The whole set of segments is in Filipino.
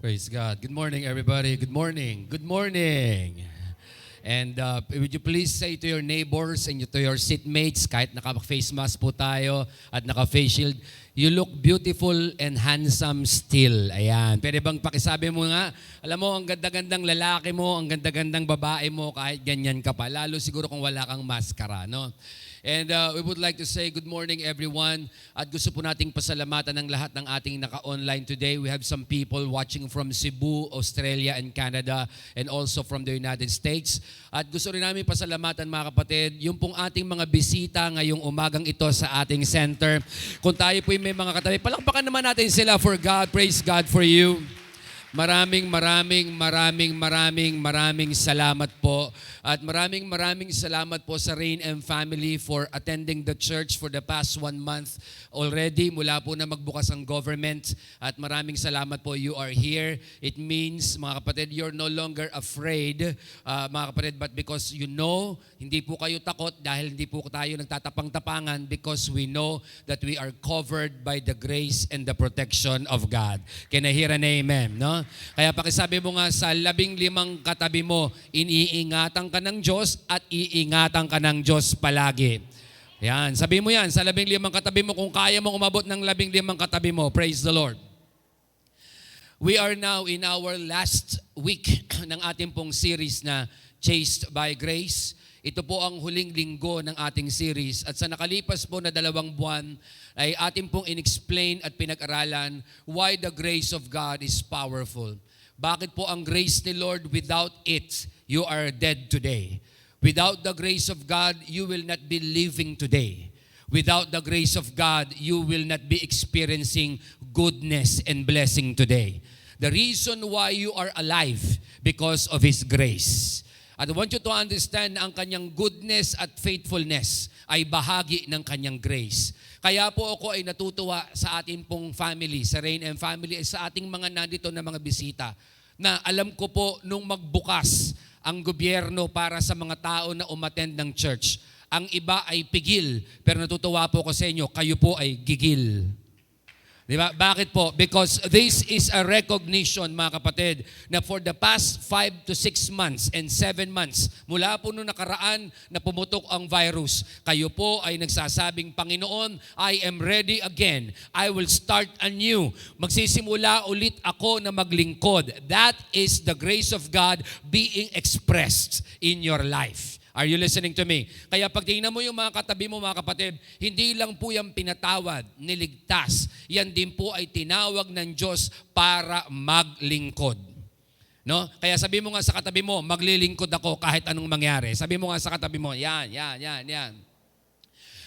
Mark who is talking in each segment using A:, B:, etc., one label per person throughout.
A: Praise God. Good morning, everybody. Good morning. Good morning. And would you please say to your neighbors and to your seatmates, kahit naka-face mask po tayo at naka-face shield, you look beautiful and handsome still. Ayan. Pwede bang pakisabi mo nga, alam mo, ang ganda-gandang lalaki mo, ang ganda-gandang babae mo, kahit ganyan ka pa. Lalo siguro kung wala kang maskara, no? And we would like to say good morning everyone. At gusto po nating pasalamatan ng lahat ng ating naka-online today. We have some people watching from Cebu, Australia and Canada and also from the United States. At gusto rin namin pasalamatan mga kapatid, yung pong ating mga bisita ngayong umagang ito sa ating center. Kung tayo po may mga katabi, palakpakan naman natin sila for God. Praise God for you. Maraming salamat po. At maraming salamat po sa Rain and family for attending the church for the past 1 month already mula po na magbukas ang government. At maraming salamat po, you are here. It means, mga kapatid, you're no longer afraid, mga kapatid, but because you know, hindi po kayo takot dahil hindi po tayo nagtatapang-tapangan because we know that we are covered by the grace and the protection of God. Can I hear an amen? No? Kaya pakisabi mo nga sa 15 katabi mo, iniingatan ka ng Diyos at iingatan ka ng Diyos palagi. Yan, sabi mo yan sa 15 katabi mo kung kaya mong umabot ng 15 katabi mo. Praise the Lord. We are now in our last week ng ating pong series na Chased by Grace. Ito po ang huling linggo ng ating series. At sa nakalipas po na 2 buwan, ay ating pong inexplain at pinag-aralan why the grace of God is powerful. Bakit po ang grace ni Lord, without it, you are dead today. Without the grace of God, you will not be living today. Without the grace of God, you will not be experiencing goodness and blessing today. The reason why you are alive, because of His grace. At I want you to understand na ang kanyang goodness at faithfulness ay bahagi ng kanyang grace. Kaya po ako ay natutuwa sa ating pong family, sa Rain and family, sa ating mga nandito na mga bisita, na alam ko po nung magbukas ang gobyerno para sa mga tao na umattend ng church, ang iba ay pigil, pero natutuwa po ako sa inyo, kayo po ay gigil. Diba? Bakit po? Because this is a recognition, mga kapatid, na for the past 5 to 6 months and 7 months, mula po nung nakaraan na pumutok ang virus, kayo po ay nagsasabing, Panginoon, I am ready again. I will start anew. Magsisimula ulit ako na maglingkod. That is the grace of God being expressed in your life. Are you listening to me? Kaya pag tingnan mo yung mga katabi mo, mga kapatid, hindi lang po yung pinatawad, niligtas. Yan din po ay tinawag ng Diyos para maglingkod. No? Kaya sabi mo nga sa katabi mo, maglilingkod ako kahit anong mangyari. Sabi mo nga sa katabi mo, yan.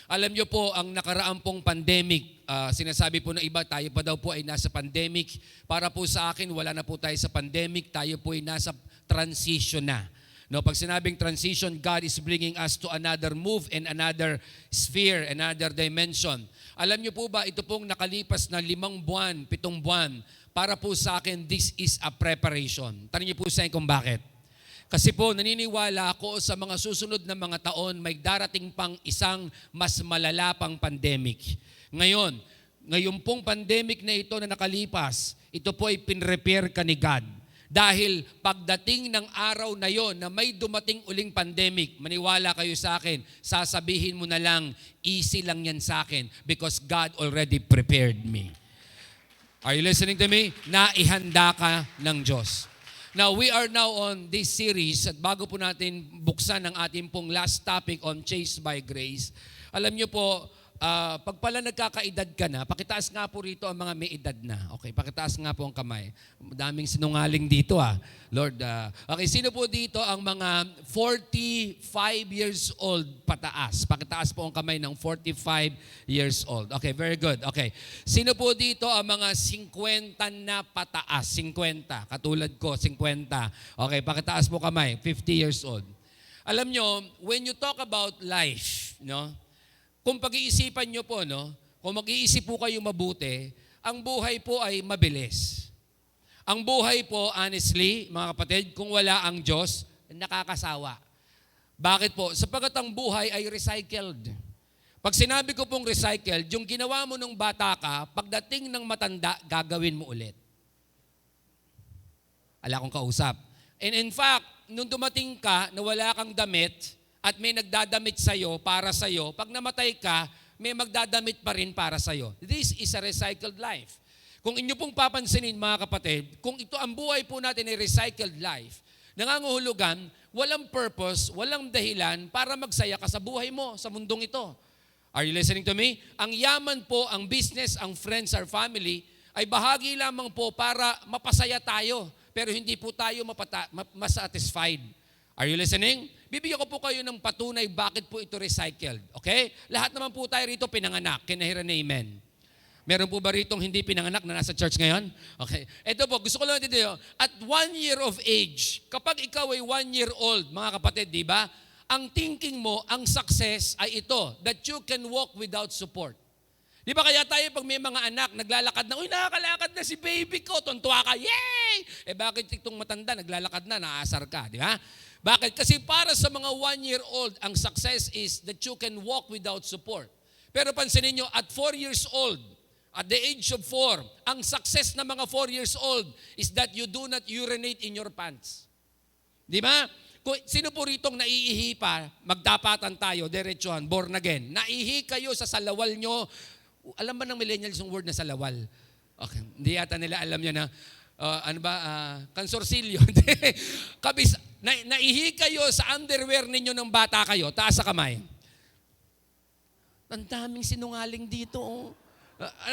A: Alam nyo po, ang nakaraang pong pandemic, sinasabi po ng iba, tayo pa daw po ay nasa pandemic. Para po sa akin, wala na po tayo sa pandemic, tayo po ay nasa transition na. No, pag sinabing transition, God is bringing us to another move and another sphere, another dimension. Alam niyo po ba, ito pong nakalipas na 5 buwan, 7 buwan, para po sa akin, this is a preparation. Tanong niyo po sa akin kung bakit. Kasi po, naniniwala ako sa mga susunod na mga taon, may darating pang isang mas malala pang pandemic. Ngayon pong pandemic na ito na nakalipas, ito po ay pinrepair ka ni God. Dahil pagdating ng araw na yon na may dumating uling pandemic, maniwala kayo sa akin, sasabihin mo na lang, easy lang yan sa akin because God already prepared me. Are you listening to me? Naihanda ka ng Diyos. Now, we are now on this series at bago po natin buksan ang ating pong last topic on Chased by Grace, alam niyo po, pag pala nagkakaedad ka na, pakitaas nga po rito ang mga may edad na. Okay, pakitaas nga po ang kamay. Daming sinungaling dito Lord, okay, sino po dito ang mga 45 years old pataas? Pakitaas po ang kamay ng 45 years old. Okay, very good. Okay. Sino po dito ang mga 50 na pataas? 50. Katulad ko, 50. Okay, pakitaas po kamay. 50 years old. Alam nyo, when you talk about life, no? Kung pag-iisipan nyo po, no, kung mag-iisip po kayo mabuti, ang buhay po ay mabilis. Ang buhay po, honestly, mga kapatid, kung wala ang Diyos, nakakasawa. Bakit po? Sapagkat ang buhay ay recycled. Pag sinabi ko pong recycled, yung ginawa mo nung bata ka, pagdating ng matanda, gagawin mo ulit. Wala akong kausap. And in fact, nung dumating ka na wala kang damit at may nagdadamit sa'yo, para sa'yo, pag namatay ka, may magdadamit pa rin para sa'yo. This is a recycled life. Kung inyo pong papansinin mga kapatid, kung ito ang buhay po natin ay recycled life, nangangahulugan, walang purpose, walang dahilan para magsaya ka sa buhay mo, sa mundong ito. Are you listening to me? Ang yaman po, ang business, ang friends, our family, ay bahagi lamang po para mapasaya tayo, pero hindi po tayo masatisfied. Are you listening? Bibigyan ko po kayo ng patunay bakit po ito recycled. Okay? Lahat naman po tayo rito pinanganak. Can I hear an amen? Meron po ba rito hindi pinanganak na nasa church ngayon? Okay. Ito po, gusto ko lang dito. At 1 year of age, kapag ikaw ay 1 year old, mga kapatid, di ba? Ang thinking mo, ang success ay ito, that you can walk without support. Di ba kaya tayo pag may mga anak, naglalakad na, uy, nakakalakad na si baby ko, tuntua ka, yay! Bakit itong matanda, naglalakad na, naasar ka, di ba? Bakit? Kasi para sa mga 1-year-old, ang success is that you can walk without support. Pero pansinin nyo, at 4 years old, at the age of 4, ang success ng mga 4 years old is that you do not urinate in your pants. Di ba? Sino po ritong naiihi pa, magdapatan tayo, diretsuhan, born again. Naihi kayo sa salawal nyo. Alam ba ng millennials yung word na salawal? Okay. Hindi yata nila alam yan na, kansorsilyo. Naihi kayo sa underwear ninyo ng bata kayo, taas sa kamay. Ang daming sinungaling dito. Oh.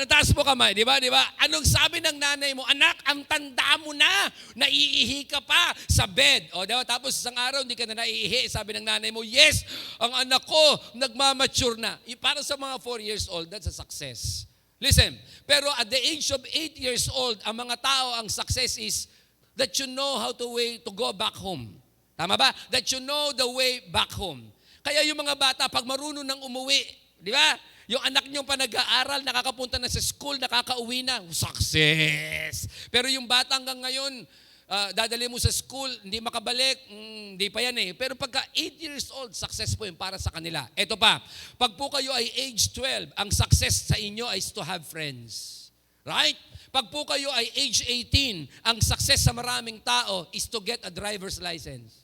A: Taas mo kamay, di ba? Di ba? Anong sabi ng nanay mo? Anak, ang tanda mo na, naiihi ka pa sa bed. O, diba? Tapos isang araw, hindi ka na naiihi. Sabi ng nanay mo, yes, ang anak ko, nagmamature na. Para sa mga 4 years old, that's a success. Listen, pero at the age of 8 years old, ang mga tao, ang success is that you know how to go back home. Tama ba? That you know the way back home. Kaya yung mga bata, pag marunong nang umuwi, di ba? Yung anak nyo pa nag-aaral, nakakapunta na sa school, nakakauwi na, success! Pero yung bata hanggang ngayon, dadali mo sa school, hindi makabalik, hindi pa yan eh. Pero pagka 8 years old, success po yun para sa kanila. Ito pa, pag po kayo ay age 12, ang success sa inyo is to have friends. Right? Pag po kayo ay age 18, ang success sa maraming tao is to get a driver's license.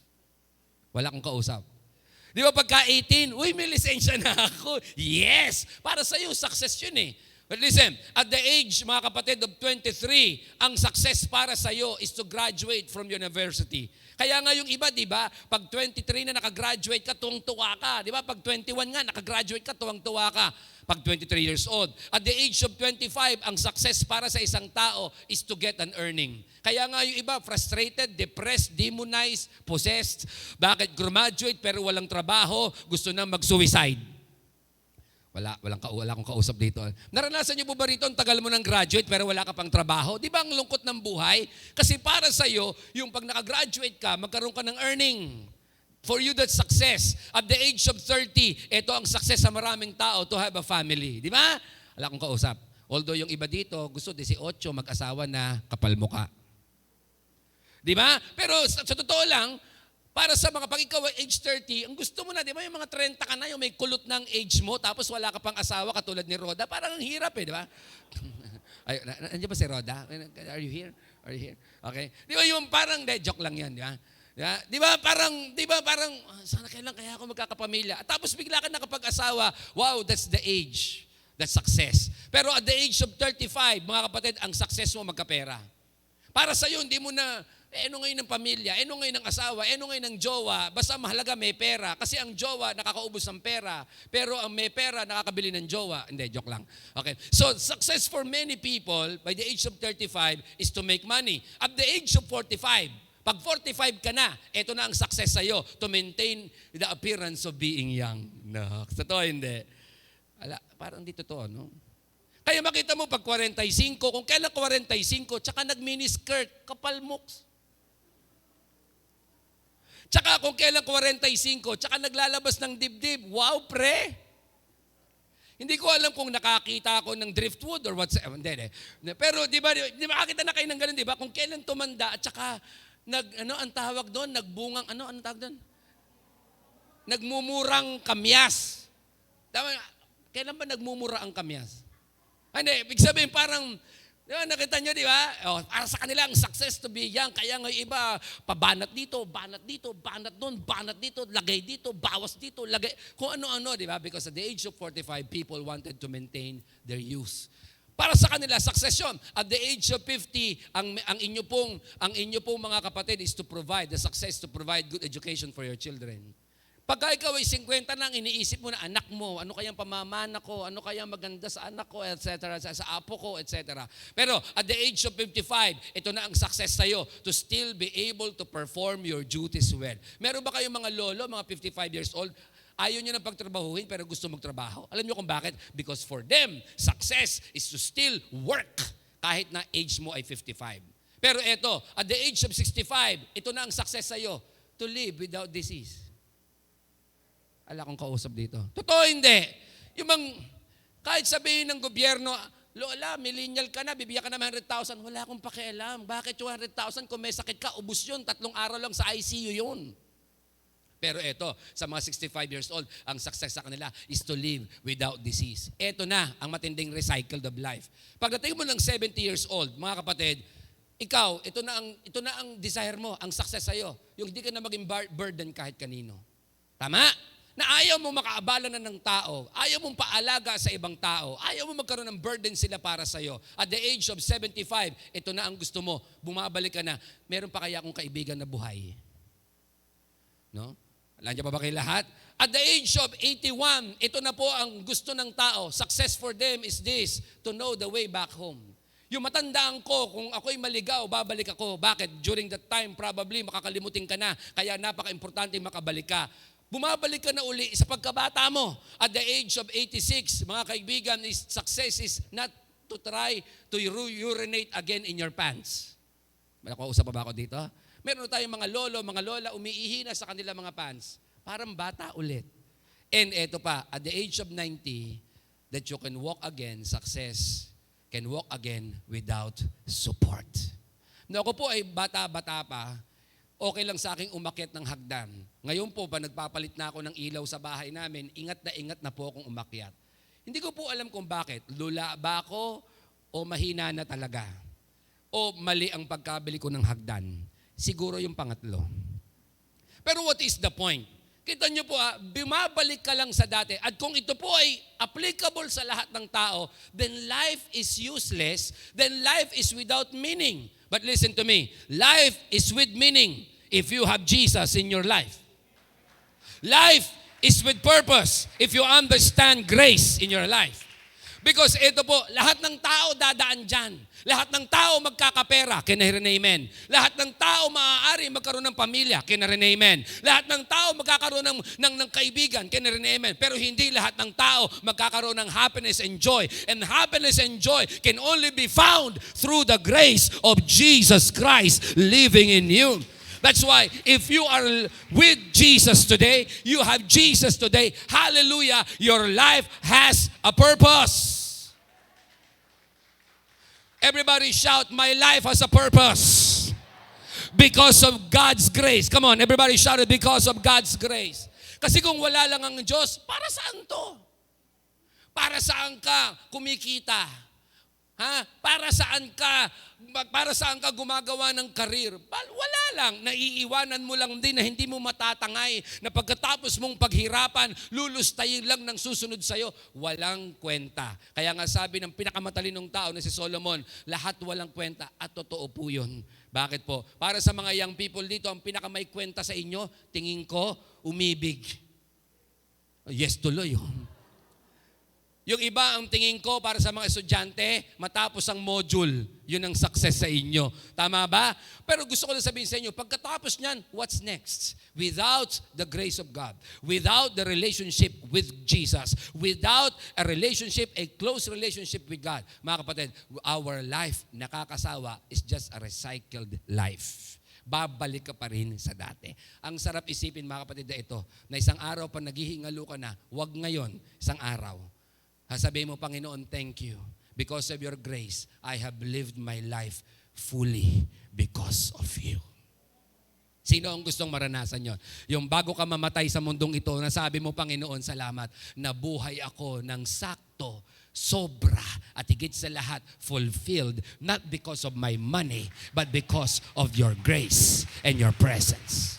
A: Wala kang kausap. Di ba pagka 18, uy, may lisensya na ako. Yes! Para sa iyo, success yun eh. But listen, at the age, mga kapatid, of 23, ang success para sa iyo is to graduate from university. Kaya nga yung iba, di ba, pag 23 na nakagraduate ka, tuwang-tuwa ka. Di ba, pag 21 nga, nakagraduate ka, tuwang-tuwa ka. Pag 23 years old. At the age of 25, ang success para sa isang tao is to get an earning. Kaya nga yung iba, frustrated, depressed, demonized, possessed. Bakit graduate pero walang trabaho, gusto na mag-suicide? Wala akong kausap dito. Naranasan niyo po ba rito, ang tagal mo ng graduate pero wala ka pang trabaho? Di ba ang lungkot ng buhay? Kasi para sa'yo, yung pag nakagraduate ka, magkaroon ka ng earning. For you, that's success. At the age of 30, ito ang success sa maraming tao to have a family. Di ba? Wala akong kausap. Although yung iba dito, gusto 18, mag-asawa na kapal mukha. Di ba? Pero sa totoo lang, para sa mga pag ikaw ay age 30, ang gusto mo na, di ba, yung mga 30 ka na, yung may kulot ng age mo, tapos wala ka pang asawa katulad ni Roda, parang ang hirap eh, di ba? Ay, nandiyan ba si Roda? Are you here? Are you here? Okay. Di ba yung parang, joke lang yan, di ba? Di ba parang, sana kailan kaya ako magkakapamilya? At tapos bigla ka nakapag-asawa, wow, that's the age. That's success. Pero at the age of 35, mga kapatid, ang success mo magkapera. Para sa'yo, hindi mo na, ano ngayon ng pamilya, ano ngayon ng asawa, ano ngayon ng jowa, basta mahalaga may pera. Kasi ang jowa nakakaubos ng pera, pero ang may pera nakakabili ng jowa. Hindi, joke lang. Okay. So, success for many people by the age of 35 is to make money. At the age of 45, pag 45 ka na, ito na ang success sa'yo, to maintain the appearance of being young. No, totoo hindi. Parang di totoo, no? Kaya makita mo pag 45, kung kailan 45, tsaka nag-miniskirt, kapal moks. Tsaka kung kailan 45, tsaka naglalabas ng dibdib, wow, pre! Hindi ko alam kung nakakita ako ng driftwood or whatsoever. Hindi. Pero di ba makakita na kayo ng ganun, di ba? Kung kailan tumanda at tsaka ang tawag doon, nagbungang, anong tawag doon? Nagmumurang kamyas. Kailan ba nagmumura ang kamyas? Hindi, ibig sabihin parang Di ba, nakita nyo, di ba? Para sa kanila, ang success to be young. Kaya nga yung iba, pabanat dito, banat doon, banat dito, lagay dito, bawas dito, lagay. Kung ano-ano, di ba? Because at the age of 45, people wanted to maintain their youth. Para sa kanila, success yun. At the age of 50, ang inyo pong mga kapatid is to provide, the success to provide good education for your children. Pagka ikaw ay 50 na, iniisip mo na anak mo, ano kayang pamamana ko, ano kayang maganda sa anak ko, etc., sa apo ko, etc. Pero at the age of 55, ito na ang success sa'yo to still be able to perform your duties well. Meron ba kayong mga lolo, mga 55 years old, ayaw nyo na pagtrabahuhin pero gusto magtrabaho? Alam nyo kung bakit? Because for them, success is to still work kahit na age mo ay 55. Pero ito, at the age of 65, ito na ang success sa'yo, to live without disease. Ala kong kausap dito. Totoo hindi. Kahit sabihin ng gobyerno, Lola, millennial ka na, bibigyan ka na ng 100,000. Wala akong pakialam. Bakit yung 100,000 kung may sakit ka, ubus yun. 3 araw lang sa ICU yun. Pero ito, sa mga 65 years old, ang success sa kanila is to live without disease. Ito na ang matinding recycled of life. Pagdating mo ng 70 years old, mga kapatid, ikaw, ito na ang desire mo, ang success sa'yo. Yung hindi ka na maging burden kahit kanino. Tama? Na ayaw mo makaabala na ng tao, ayaw mong paalaga sa ibang tao, ayaw mo magkaroon ng burden sila para sa'yo. At the age of 75, ito na ang gusto mo, bumabalik ka na, meron pa kaya akong kaibigan na buhay? No? Alam niyo pa ba kayo lahat? At the age of 81, ito na po ang gusto ng tao. Success for them is this, to know the way back home. Yung matandaan ko, kung ako'y maligaw, babalik ako. Bakit? During that time, probably makakalimutin ka na, kaya napaka-importante makabalik ka. Bumabalik ka na uli sa pagkabata mo. At the age of 86, mga kaibigan, success is not to try to urinate again in your pants. Malakausap pa ba ako dito? Meron tayong mga lolo, mga lola, umiihi na sa kanila mga pants. Parang bata ulit. And eto pa, at the age of 90, that you can walk again, success can walk again without support. Na ako po ay bata-bata pa, okay lang sa aking umakyat ng hagdan. Ngayon po, nagpapalit na ako ng ilaw sa bahay namin, ingat na po akong umakyat. Hindi ko po alam kung bakit. Lula ba ako o mahina na talaga? O mali ang pagkabili ko ng hagdan? Siguro yung pangatlo. Pero what is the point? Kita nyo po, bumabalik ka lang sa dati. At kung ito po ay applicable sa lahat ng tao, then life is useless, then life is without meaning. But listen to me, life is with meaning if you have Jesus in your life. Life is with purpose if you understand grace in your life. Because ito po, lahat ng tao dadaan dyan. Lahat ng tao magkakapera, kinarin amen. Lahat ng tao maaari magkaroon ng pamilya, kinarin amen. Lahat ng tao magkakaroon ng kaibigan, kinarin amen. Pero hindi lahat ng tao magkakaroon ng happiness and joy. And happiness and joy can only be found through the grace of Jesus Christ living in you. That's why if you are with Jesus today, you have Jesus today, hallelujah, your life has a purpose. Everybody shout, my life has a purpose. Because of God's grace. Come on, everybody shout it, because of God's grace. Kasi kung wala lang ang Diyos, para saan to? Para saan ka kumikita? Ha? Para saan ka gumagawa ng karir? Wala lang. Naiiwanan mo lang din na hindi mo matatangay na pagkatapos mong paghirapan, lulustayin lang ng susunod sa'yo. Walang kwenta. Kaya nga sabi ng pinakamatalinong tao na si Solomon, lahat walang kwenta at totoo po yun. Bakit po? Para sa mga young people dito, ang pinakamay kwenta sa inyo, tingin ko, umibig. Yes, tuloy yun. Yung iba, ang tingin ko para sa mga estudyante, matapos ang module, yun ang success sa inyo. Tama ba? Pero gusto ko lang sabihin sa inyo, pagkatapos niyan, what's next? Without the grace of God, without the relationship with Jesus, without a relationship, a close relationship with God, mga kapatid, our life, nakakasawa, is just a recycled life. Babalik ka pa rin sa dati. Ang sarap isipin, mga kapatid, na ito, na isang araw pa naghihingalo ka na, wag ngayon, isang araw. Sabihin mo, Panginoon, thank you. Because of your grace, I have lived my life fully because of you. Sino ang gustong maranasan yon? Yung bago ka mamatay sa mundong ito, nasabi mo, Panginoon, salamat, nabuhay ako ng sakto sakto, sobra, at higit sa lahat, fulfilled, not because of my money, but because of your grace and your presence.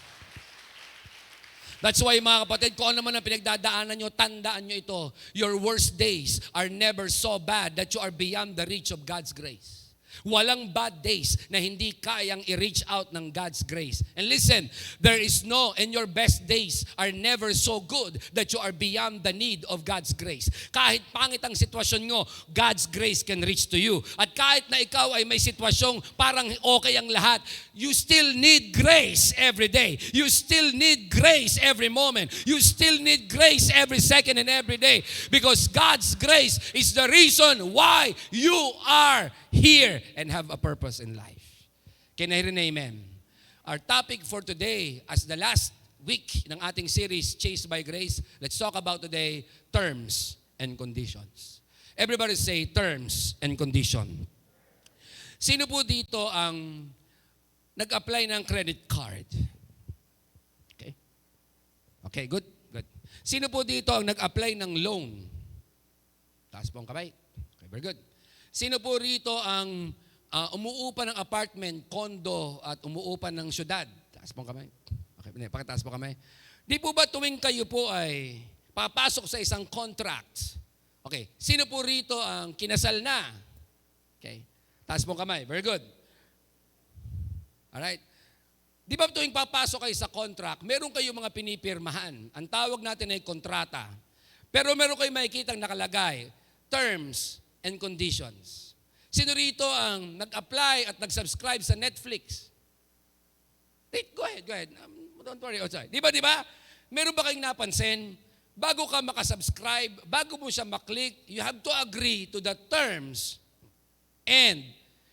A: That's why mga kapatid, kung ano man ang pinagdadaanan nyo, tandaan nyo ito. Your worst days are never so bad that you are beyond the reach of God's grace. Walang bad days na hindi kayang i-reach out ng God's grace. And listen, there is no, and your best days are never so good that you are beyond the need of God's grace. Kahit pangit ang sitwasyon mo, God's grace can reach to you. At kahit na ikaw ay may sitwasyong parang okay ang lahat, you still need grace every day. You still need grace every moment. You still need grace every second and every day. Because God's grace is the reason why you are here and have a purpose in life. Can I hear an amen? Our topic for today, as the last week ng ating series, Chased by Grace, let's talk about today, terms and conditions. Everybody say, terms and condition. Sino po dito ang nag-apply ng credit card? Okay. Okay, good. Good. Sino po dito ang nag-apply ng loan? Taas po ang kamay. Okay, very good. Sino po rito ang umuupa ng apartment, condo, at umuupa ng syudad? Taas po ang kamay. Okay, pakitaas po kamay. Di po ba tuwing kayo po ay papasok sa isang contract? Okay, sino po rito ang kinasal na? Okay, taas po ang kamay. Very good. Alright. Di ba tuwing papasok kayo sa contract, meron kayong mga pinipirmahan. Ang tawag natin ay kontrata. Pero meron kayong makikitang nakalagay, terms and conditions. Sino rito ang nag-apply at nag-subscribe sa Netflix? Go ahead. Don't worry. Di ba? Meron ba kayong napansin? Bago ka makasubscribe, bago mo siya maklik, you have to agree to the terms and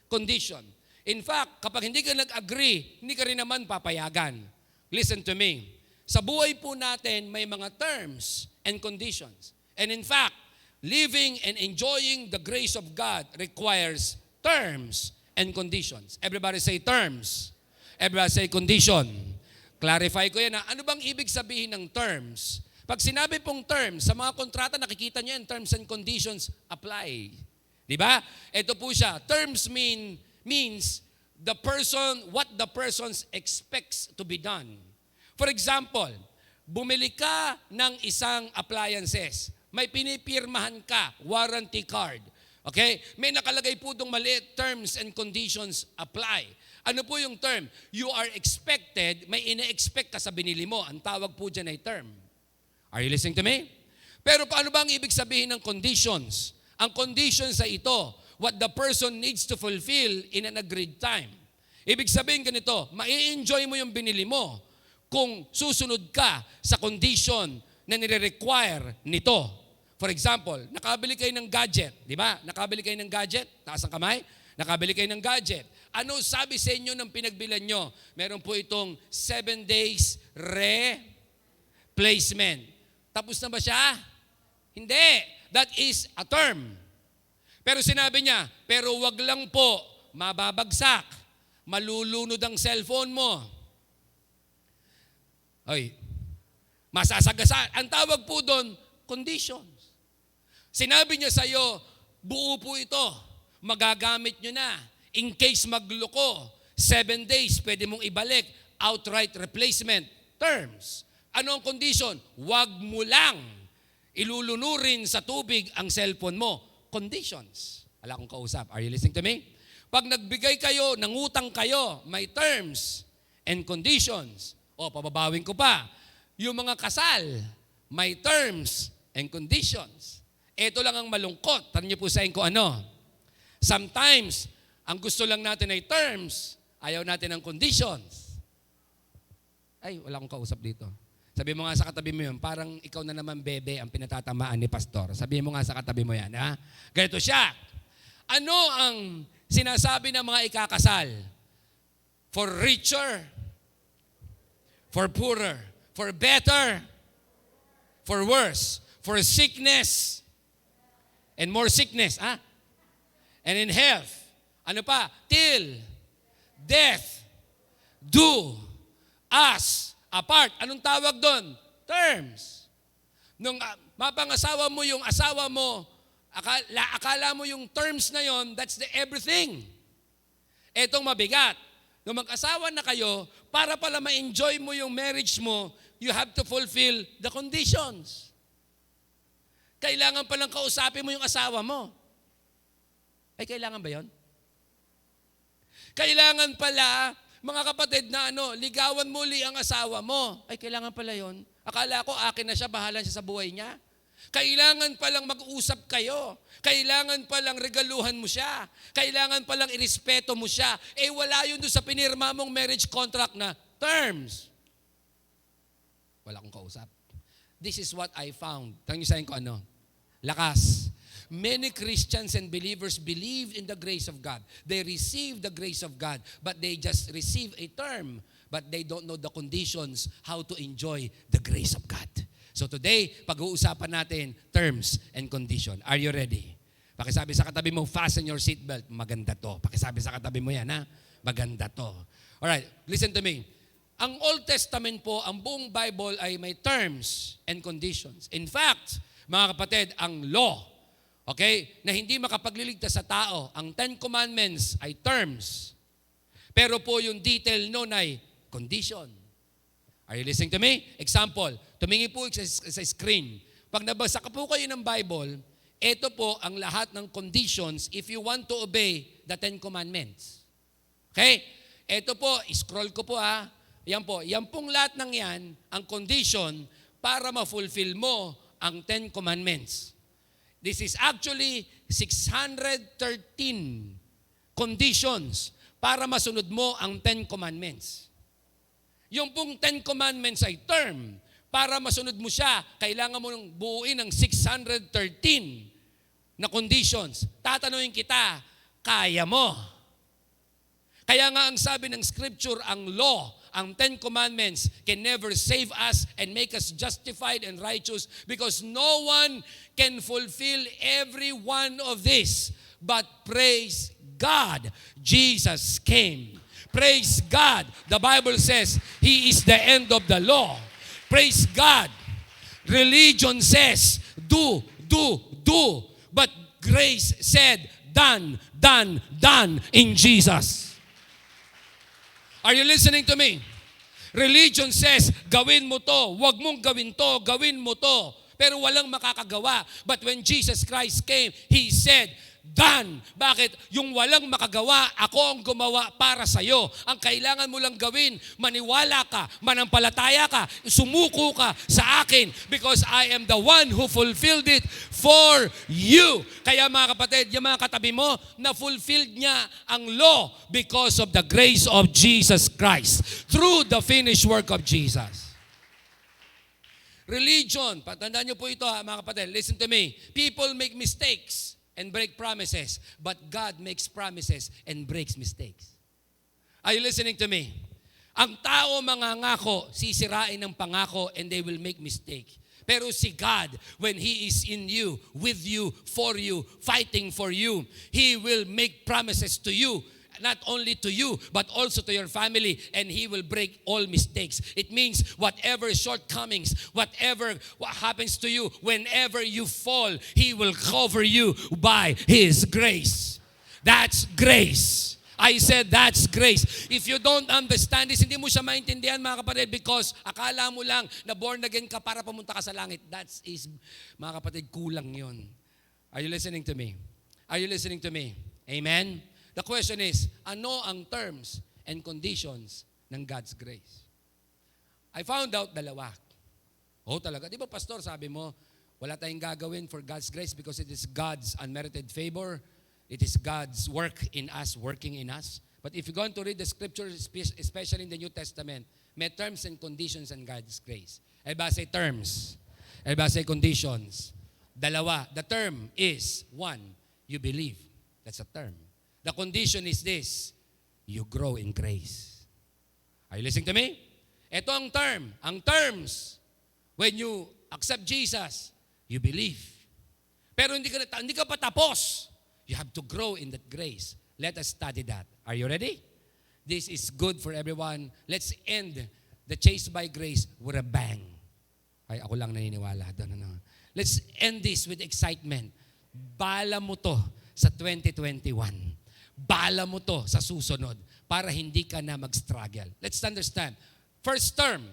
A: condition. In fact, kapag hindi ka nag-agree, hindi ka rin naman papayagan. Listen to me. Sa buhay po natin, may mga terms and conditions. And in fact, living and enjoying the grace of God requires terms and conditions. Everybody say terms. Everybody say condition. Clarify ko yan. Ano bang ibig sabihin ng terms? Pag sinabi pong terms, sa mga kontrata nakikita nyo yan, terms and conditions apply. Di ba? Ito po siya. Terms means what the person expects to be done. For example, bumili ka ng isang appliances. May pinipirmahan ka, warranty card. Okay? May nakalagay po itong maliit, terms and conditions apply. Ano po yung term? You are expected, may ina-expect ka sa binili mo. Ang tawag po dyan ay term. Are you listening to me? Pero paano ba ang ibig sabihin ng conditions? Ang conditions ay ito, what the person needs to fulfill in an agreed time. Ibig sabihin ganito, mai-enjoy mo yung binili mo kung susunod ka sa condition na nire-require nito. For example, nakabili kayo ng gadget, di ba? Nakabili kayo ng gadget, taas ang kamay, nakabili kayo ng gadget. Ano sabi sa inyo ng pinagbilan nyo? Meron po itong 7 days replacement. Tapos na ba siya? Hindi. That is a term. Pero sinabi niya, pero wag lang po mababagsak, malulunod ang cellphone mo. Ay, masasagasaan. Ang tawag po doon, conditions. Sinabi niya sa iyo, buo po ito. Magagamit nyo na. In case magloko, 7 days, pwede mong ibalik. Outright replacement. Terms. Ano ang condition? Huwag mo lang ilulunurin sa tubig ang cellphone mo. Conditions. Wala akong kausap. Are you listening to me? Pag nagbigay kayo, nangutang kayo, may terms and conditions. O, pababawin ko pa. Yung mga kasal, may terms and conditions. Ito lang ang malungkot. Tanong niyo po sa ko ano. Sometimes, ang gusto lang natin ay terms, ayaw natin ng conditions. Ay, wala akong kausap dito. Sabi mo nga sa katabi mo yun, parang ikaw na naman bebe ang pinatatamaan ni pastor. Sabi mo nga sa katabi mo yan, ha? Ganito siya. Ano ang sinasabi ng mga ikakasal? For richer, for poorer, for better, for worse, for sickness, and more sickness, ha? And in health. Ano pa? Till death do us apart. Anong tawag doon? Terms. Nung mapangasawa mo yung asawa mo, Akala mo yung terms na yon, that's the everything. Etong mabigat. Nung mag-asawa na kayo, para pala ma-enjoy mo yung marriage mo, you have to fulfill the conditions. Kailangan palang kausapin mo yung asawa mo. Ay, kailangan ba yon? Kailangan pala, mga kapatid na ligawan muli ang asawa mo. Ay, kailangan pala yon. Akala ko akin na siya, bahala siya sa buhay niya. Kailangan palang mag-usap kayo. Kailangan palang regaluhan mo siya. Kailangan palang irespeto mo siya. Wala yun doon sa pinirma mong marriage contract na terms. Wala akong kausap. This is what I found. Tanong niyo sa akin ko lakas. Many Christians and believers believe in the grace of God. They receive the grace of God, but they just receive a term, but they don't know the conditions how to enjoy the grace of God. So today, pag-uusapan natin terms and condition. Are you ready? Pakisabi sa katabi mo, fasten your seatbelt. Maganda to. Pakisabi sa katabi mo yan, ha? Maganda to. Alright, listen to me. Ang Old Testament po, ang buong Bible ay may terms and conditions. In fact, mga kapatid, ang law, okay, na hindi makapagliligtas sa tao, ang Ten Commandments ay terms. Pero po yung detail nun ay condition. Are you listening to me? Example, tumingin po sa screen. Pag nabasa ka po kayo ng Bible, ito po ang lahat ng conditions if you want to obey the Ten Commandments. Okay? Ito po, scroll ko po ha. Yan po. Yan pong lahat ng yan, ang condition para ma-fulfill mo ang Ten Commandments. This is actually 613 conditions para masunod mo ang Ten Commandments. Yung pong Ten Commandments ay term. Para masunod mo siya, kailangan mo nang buuin ng 613 na conditions. Tatanungin kita, kaya mo? Kaya nga ang sabi ng Scripture, ang law, ang Ten Commandments can never save us and make us justified and righteous because no one can fulfill every one of this. But praise God, Jesus came. Praise God. The Bible says, He is the end of the law. Praise God. Religion says, do. But grace said, done in Jesus. Are you listening to me? Religion says, gawin mo to, wag mong gawin to, gawin mo to. Pero walang makakagawa. But when Jesus Christ came, He said, done. Bakit? Yung walang makagawa, ako ang gumawa para sa'yo. Ang kailangan mo lang gawin, maniwala ka, manampalataya ka, sumuko ka sa akin because I am the one who fulfilled it for you. Kaya mga kapatid, yung mga katabi mo, na-fulfilled niya ang law because of the grace of Jesus Christ through the finished work of Jesus. Religion, patandaan niyo po ito mga kapatid, listen to me. People make mistakes and break promises, but God makes promises and breaks mistakes. Are you listening to me? Ang tao mangangako, sisirain ng pangako and they will make mistake. Pero si God, when He is in you, with you, for you, fighting for you, He will make promises to you. Not only to you, but also to your family, and He will break all mistakes. It means whatever shortcomings, whatever happens to you, whenever you fall, He will cover you by His grace. That's grace. I said that's grace. If you don't understand this, hindi mo siya maintindihan mga kapatid because akala mo lang na born again ka para pumunta ka sa langit. That is, mga kapatid, kulang yun. Are you listening to me? Are you listening to me? Amen? The question is, ano ang terms and conditions ng God's grace? I found out dalawa. Talaga. Di ba, Pastor, sabi mo, wala tayong gagawin for God's grace because it is God's unmerited favor. It is God's work in us, working in us. But if you're going to read the scriptures, especially in the New Testament, may terms and conditions in God's grace. Iba say terms. Iba say conditions. Dalawa. The term is, one, you believe. That's a term. The condition is this, you grow in grace. Are you listening to me? Ito ang term. Ang terms, when you accept Jesus, you believe. Pero hindi ka pa tapos. You have to grow in that grace. Let us study that. Are you ready? This is good for everyone. Let's end the chase by grace with a bang. Ay, ako lang naniniwala doon. Let's end this with excitement. bala mo to sa 2021. Bala mo to sa susunod para hindi ka na mag-struggle. Let's understand. First term,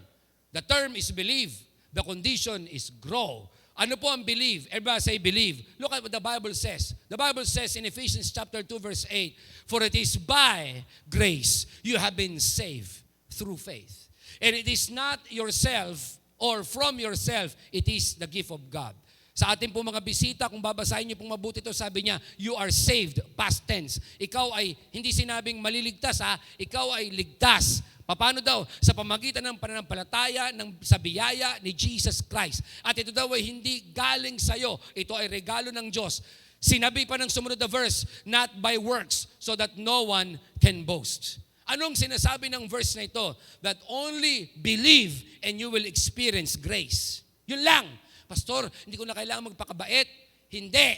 A: the term is believe. The condition is grow. Ano po ang believe? Everybody say believe. Look at what the Bible says. The Bible says in Ephesians chapter 2 verse 8, for it is by grace you have been saved through faith. And it is not yourself or from yourself, it is the gift of God. Sa ating po mga bisita, kung babasahin niyo pong mabuti ito, sabi niya, you are saved, past tense. Ikaw ay, hindi sinabing maliligtas ha, ikaw ay ligtas. Paano daw? Sa pamagitan ng pananampalataya sa biyaya ni Jesus Christ. At ito daw ay hindi galing sa iyo. Ito ay regalo ng Diyos. Sinabi pa ng sumunod na verse, not by works, so that no one can boast. Anong sinasabi ng verse na ito? That only believe and you will experience grace. Yun lang. Pastor, hindi ko na kailangan magpakabait. Hindi.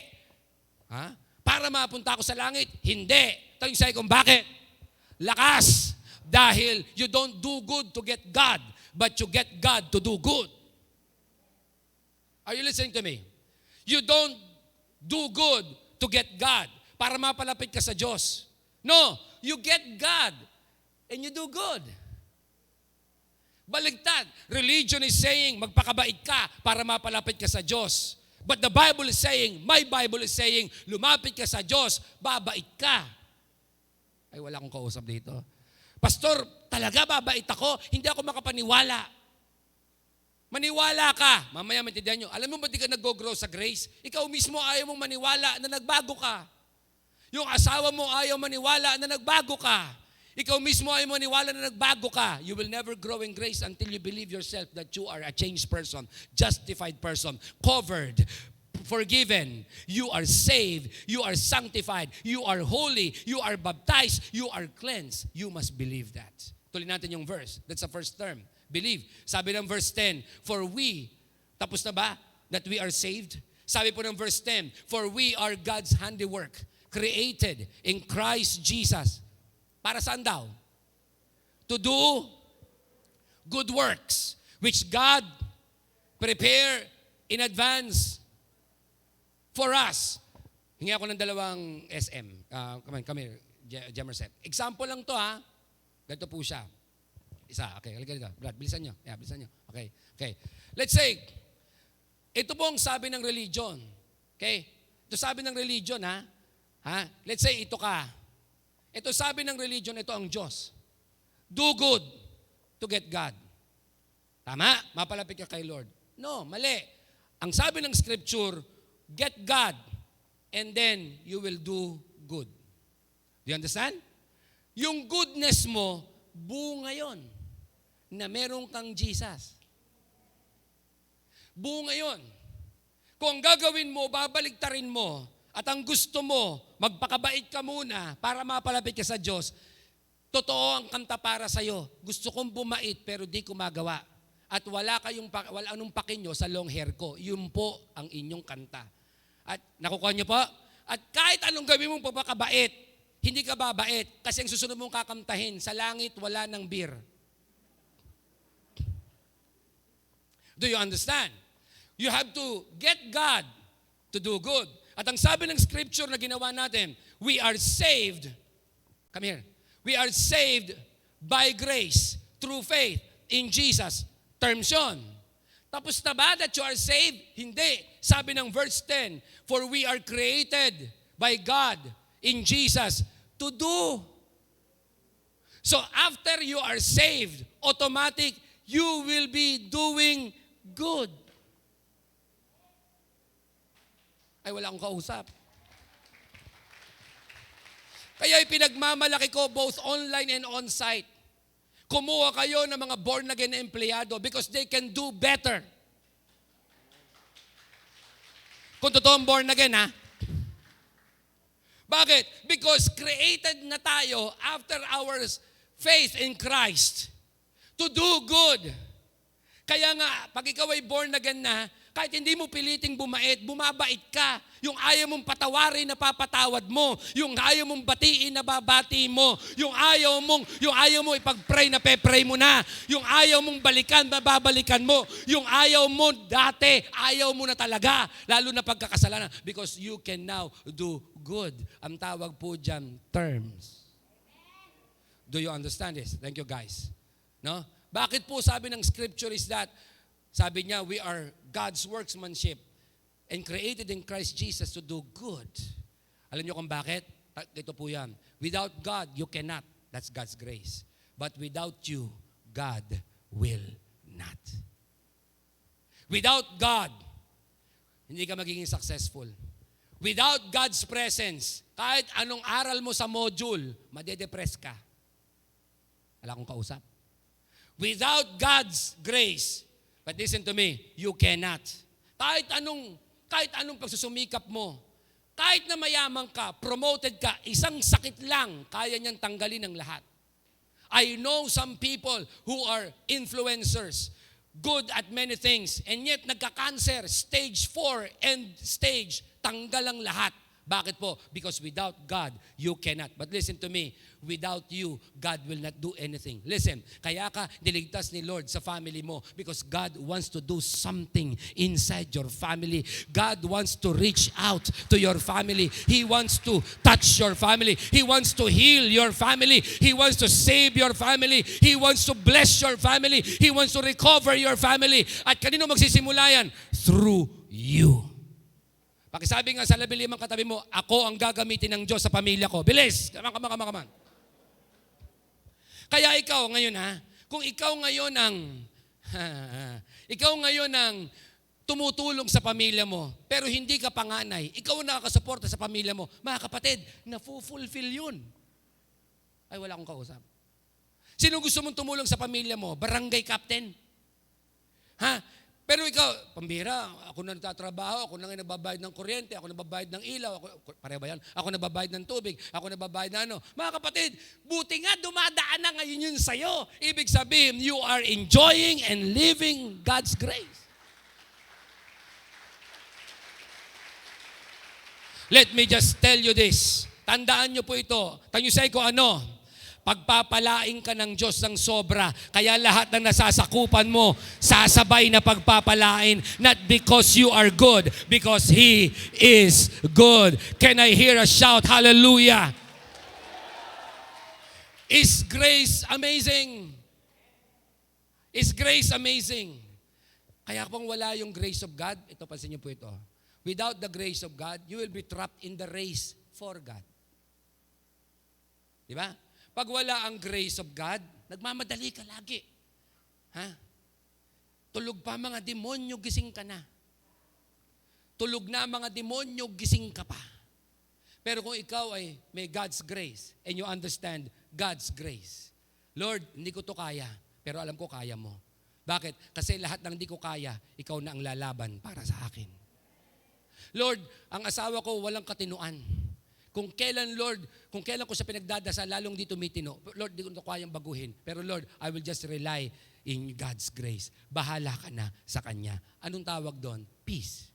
A: Ha? Para mapunta ako sa langit? Hindi. Tanong sa'yo kung bakit? Lakas. Dahil you don't do good to get God, but you get God to do good. Are you listening to me? You don't do good to get God para mapalapit ka sa Diyos. No, you get God and you do good. Baligtad. Religion is saying, magpakabait ka para mapalapit ka sa Diyos. But the Bible is saying, my Bible is saying, lumapit ka sa Diyos, babait ka. Ay, wala akong kausap dito. Pastor, talaga babait ako? Hindi ako makapaniwala. Maniwala ka. Mamaya maintindihan nyo. Alam mo ba di ka nag-grow sa grace? Ikaw mismo ayaw mong maniwala na nagbago ka. Yung asawa mo ayaw maniwala na nagbago ka. Ikaw mismo ay maniwala na nagbago ka. You will never grow in grace until you believe yourself that you are a changed person, justified person, covered, forgiven. You are saved. You are sanctified. You are holy. You are baptized. You are cleansed. You must believe that. Tuloy natin yung verse. That's the first term. Believe. Sabi ng verse 10, for we, tapos na ba? That we are saved? Sabi po ng verse 10, for we are God's handiwork, created in Christ Jesus. Para saan daw? To do good works, which God prepare in advance for us. Hingi ako ng dalawang SM. Come here, Jemerset. Example lang to ha. Ganito po siya. Isa. Okay, halika. Brad, bilisan nyo. Yeah, bilisan nyo. Okay. Let's say, ito po ang sabi ng religion. Okay? Ito sabi ng religion ha. Let's say, ito ka. Ito sabi ng religion, ito ang Diyos. Do good to get God. Tama? Mapalapit ka kay Lord. No, mali. Ang sabi ng scripture, get God and then you will do good. Do you understand? Yung goodness mo, bunga yon na meron kang Jesus. Bunga yon. Kung gagawin mo, babaligtarin mo, at ang gusto mo, magpakabait ka muna para mapalapit ka sa Diyos, totoo ang kanta para sa'yo. Gusto kong bumait pero di ko magawa. At wala anong pakinyo sa long hair ko. Yun po ang inyong kanta. At nakukuha niyo po? At kahit anong gawin mong papakabait, hindi ka babait kasi ang susunod mong kakantahin, sa langit wala ng beer. Do you understand? You have to get God to do good. At ang sabi ng scripture na ginawa natin, we are saved, come here, we are saved by grace, through faith in Jesus. Terms yun. Tapos na ba that you are saved? Hindi. Sabi ng verse 10, for we are created by God in Jesus to do. So after you are saved, automatic, you will be doing good. Ay, wala akong kausap. Kaya ipinagmamalaki ko both online and on-site. Kumuha kayo ng mga born-again na empleyado because they can do better. Kung totoong born-again, ha? Bakit? Because created na tayo after our faith in Christ to do good. Kaya nga, pag ikaw ay born-again na, Kahit hindi mo piliting bumait, bumabait ka. Yung ayaw mong patawarin, napapatawad mo. Yung ayaw mong batiin, nababati mo. Yung ayaw mo ipag-pray, napepray mo na. Yung ayaw mong balikan, mababalikan mo. Yung ayaw mo dati, ayaw mo na talaga. Lalo na pagkakasalanan. Because you can now do good. Ang tawag po dyan, terms. Do you understand this? Thank you, guys. No? Bakit po sabi ng scripture is that, sabi niya, we are God's workmanship and created in Christ Jesus to do good. Alam niyo kung bakit? Ito po yan. Without God, you cannot. That's God's grace. But without you, God will not. Without God, hindi ka magiging successful. Without God's presence, kahit anong aral mo sa module, madedepress ka. Wala akong kausap. Without God's grace, but listen to me, you cannot. Kahit anong pagsusumikap mo, kahit na mayaman ka, promoted ka, isang sakit lang, kaya niyang tanggalin ang lahat. I know some people who are influencers, good at many things, and yet nagka-cancer, stage 4, end stage, tanggal ang lahat. Bakit po? Because without God, you cannot. But listen to me, without you, God will not do anything. Listen, kaya ka niligtas ni Lord sa family mo because God wants to do something inside your family. God wants to reach out to your family. He wants to touch your family. He wants to heal your family. He wants to save your family. He wants to bless your family. He wants to recover your family. At kanino magsisimula yan? Through you. Pakisabi nga sa 15 katabi mo, ako ang gagamitin ng Diyos sa pamilya ko. Bilis! Come on. Kaya ikaw ngayon kung ikaw ngayon ang tumutulong sa pamilya mo, pero hindi ka panganay, ikaw ang nakakasuporta sa pamilya mo, mga kapatid, na-fulfill yun. Ay, wala akong kausap. Sino gusto mong tumulong sa pamilya mo? Barangay captain? Pero ikaw, pambira, ako na nagtatrabaho, ako na nga nagbabayad ng kuryente, ako nagbabayad ng ilaw, pareho ba yan? Ako nagbabayad ng tubig, ako nagbabayad ng ano. Mga kapatid, buti nga dumadaan na ngayon yun sa'yo. Ibig sabihin, you are enjoying and living God's grace. Let me just tell you this. Tandaan nyo po ito. Tanyusay ko ano? Pagpapalain ka ng Diyos ng sobra. Kaya lahat ng nasasakupan mo, sasabay na pagpapalain. Not because you are good, because He is good. Can I hear a shout? Hallelujah! Is grace amazing? Is grace amazing? Kaya kung wala yung grace of God, ito pansin niyo po ito. Without the grace of God, you will be trapped in the race for God. Di ba? Pag wala ang grace of God, nagmamadali ka lagi. Tulog pa mga demonyo, gising ka na. Tulog na mga demonyo, gising ka pa. Pero kung ikaw ay may God's grace and you understand God's grace, Lord, hindi ko to kaya, pero alam ko kaya mo. Bakit? Kasi lahat ng hindi ko kaya, ikaw na ang lalaban para sa akin. Lord, ang asawa ko walang katinuan. Kung kailan ko siya pinagdadasal, lalong di tumitino. Lord, di ko na kayang baguhin. Pero Lord, I will just rely in God's grace. Bahala ka na sa Kanya. Anong tawag doon? Peace.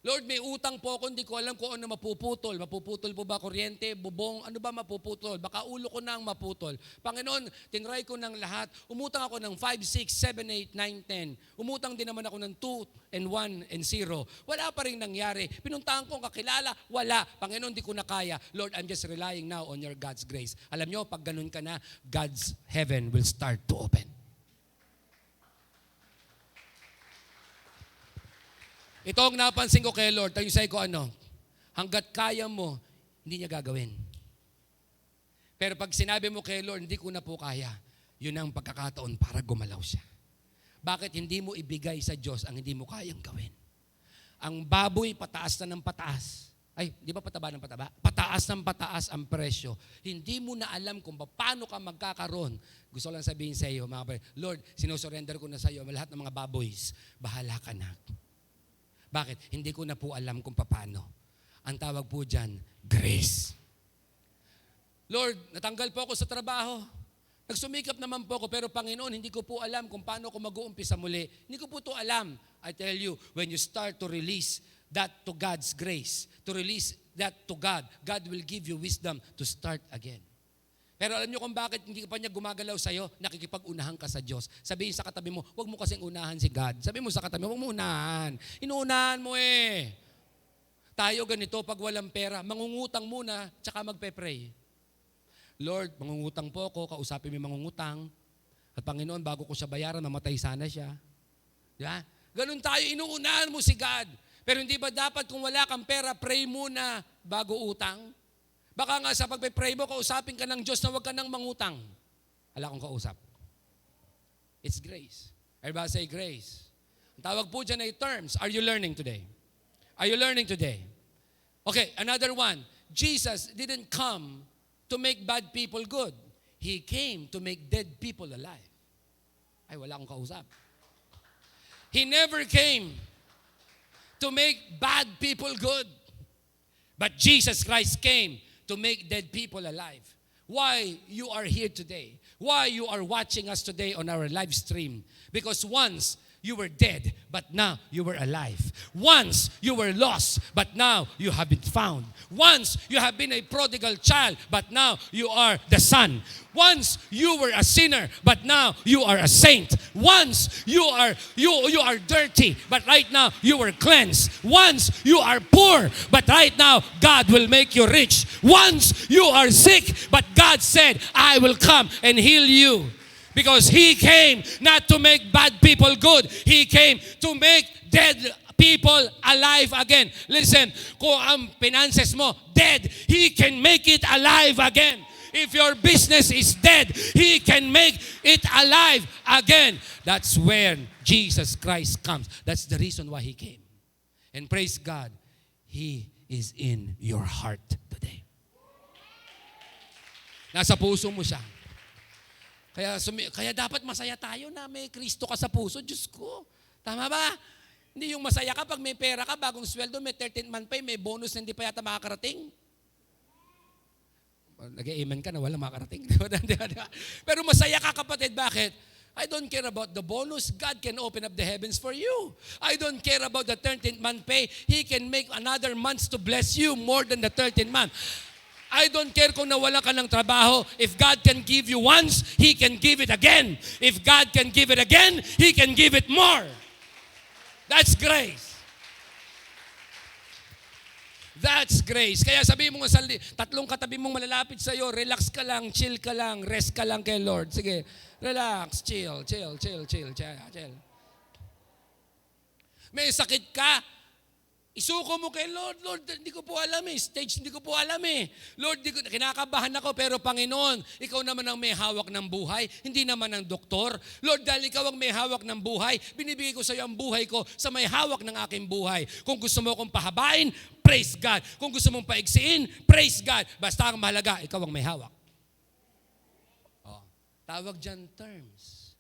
A: Lord, may utang po ako, hindi ko alam kung ano mapuputol. Mapuputol po ba kuryente, bubong, ano ba mapuputol? Baka ulo ko na ang maputol. Panginoon, tinry ko ng lahat. Umutang ako ng 5, 6, 7, 8, 9, 10. Umutang din naman ako ng 2 and 1 and 0. Wala pa rin nangyari. Pinuntahan ko ang kakilala, wala. Panginoon, di ko na kaya. Lord, I'm just relying now on your God's grace. Alam nyo, pag ganun ka na, God's heaven will start to open. Ito ang napansin ko kay Lord. Tanyusay ko ano, hanggat kaya mo, hindi niya gagawin. Pero pag sinabi mo kay Lord, hindi ko na po kaya, yun ang pagkakataon para gumalaw siya. Bakit hindi mo ibigay sa Diyos ang hindi mo kayang gawin? Ang baboy, pataas na ng pataas. Ay, di ba pataba ng pataba? Pataas ng pataas ang presyo. Hindi mo na alam kung paano ka magkakaroon. Gusto lang sabihin sa iyo, mga kapatid, Lord, sinusurrender ko na sa iyo lahat ng mga baboys. Bahala ka na. Bakit? Hindi ko na po alam kung paano. Ang tawag po dyan, grace. Lord, natanggal po ako sa trabaho. Nagsumikap naman po ako, pero Panginoon, hindi ko po alam kung paano ako mag-uumpisa muli. Hindi ko po to alam. I tell you, when you start to release that to God's grace, to release that to God, God will give you wisdom to start again. Pero alam niyo kung bakit hindi pa niya gumagalaw sa'yo, nakikipag-unahan ka sa Diyos. Sabihin sa katabi mo, huwag mo kasing unahan si God. Sabihin mo sa katabi mo, huwag mo unahan. Inuunahan mo eh. Tayo ganito, pag walang pera, mangungutang muna, tsaka magpe-pray. Lord, mangungutang po ako, kausapin mo yung mangungutang. At Panginoon, bago ko siya bayaran, mamatay sana siya. Diba? Ganun tayo, inuunahan mo si God. Pero hindi ba dapat kung wala kang pera, pray muna bago utang? Baka nga sa pagpe-pray mo, kausapin ka ng Diyos na huwag ka nang mangutang. Wala kong kausap. It's grace. Everybody say grace. Ang tawag po dyan ay terms. Are you learning today? Are you learning today? Okay, another one. Jesus didn't come to make bad people good. He came to make dead people alive. Ay, wala akong kausap. He never came to make bad people good. But Jesus Christ came to make dead people alive. Why you are here today? Why you are watching us today on our live stream? Because once you were dead, but now you were alive. Once you were lost, but now you have been found. Once you have been a prodigal child, but now you are the son. Once you were a sinner, but now you are a saint. Once you are dirty, but right now you are cleansed. Once you are poor, but right now God will make you rich. Once you are sick, but God said, I will come and heal you. Because He came not to make bad people good. He came to make dead people alive again. Listen, kung ang finances mo dead, He can make it alive again. If your business is dead, He can make it alive again. That's when Jesus Christ comes. That's the reason why He came. And praise God, He is in your heart today. Nasa puso mo siya. Kaya dapat masaya tayo na may Kristo ka sa puso. Diyos ko, tama ba? Hindi yung masaya ka pag may pera ka, bagong sweldo, may 13th month pay, may bonus na hindi pa yata makakarating. Nag-amen ka na wala makakarating. Pero masaya ka kapatid, bakit? I don't care about the bonus. God can open up the heavens for you. I don't care about the 13th month pay. He can make another month to bless you more than the 13th month. I don't care kung nawala ka ng trabaho. If God can give you once, He can give it again. If God can give it again, He can give it more. That's grace. That's grace. Kaya sabihin mo nga sa tatlong katabi mong malalapit sa iyo, relax ka lang, chill ka lang, rest ka lang kay Lord. Sige, relax, chill. May sakit ka, isuko mo kay Lord. Lord, hindi ko po alam stage hindi ko po alam Lord, kinakabahan ako, pero Panginoon, ikaw naman ang may hawak ng buhay, hindi naman ang doktor. Lord, dahil ikaw ang may hawak ng buhay, binibigay ko sa iyo ang buhay ko sa may hawak ng aking buhay. Kung gusto mo akong pahabain, praise God. Kung gusto mong paigsiin, praise God. Basta ang mahalaga, ikaw ang may hawak. Oh, tawag dyan terms.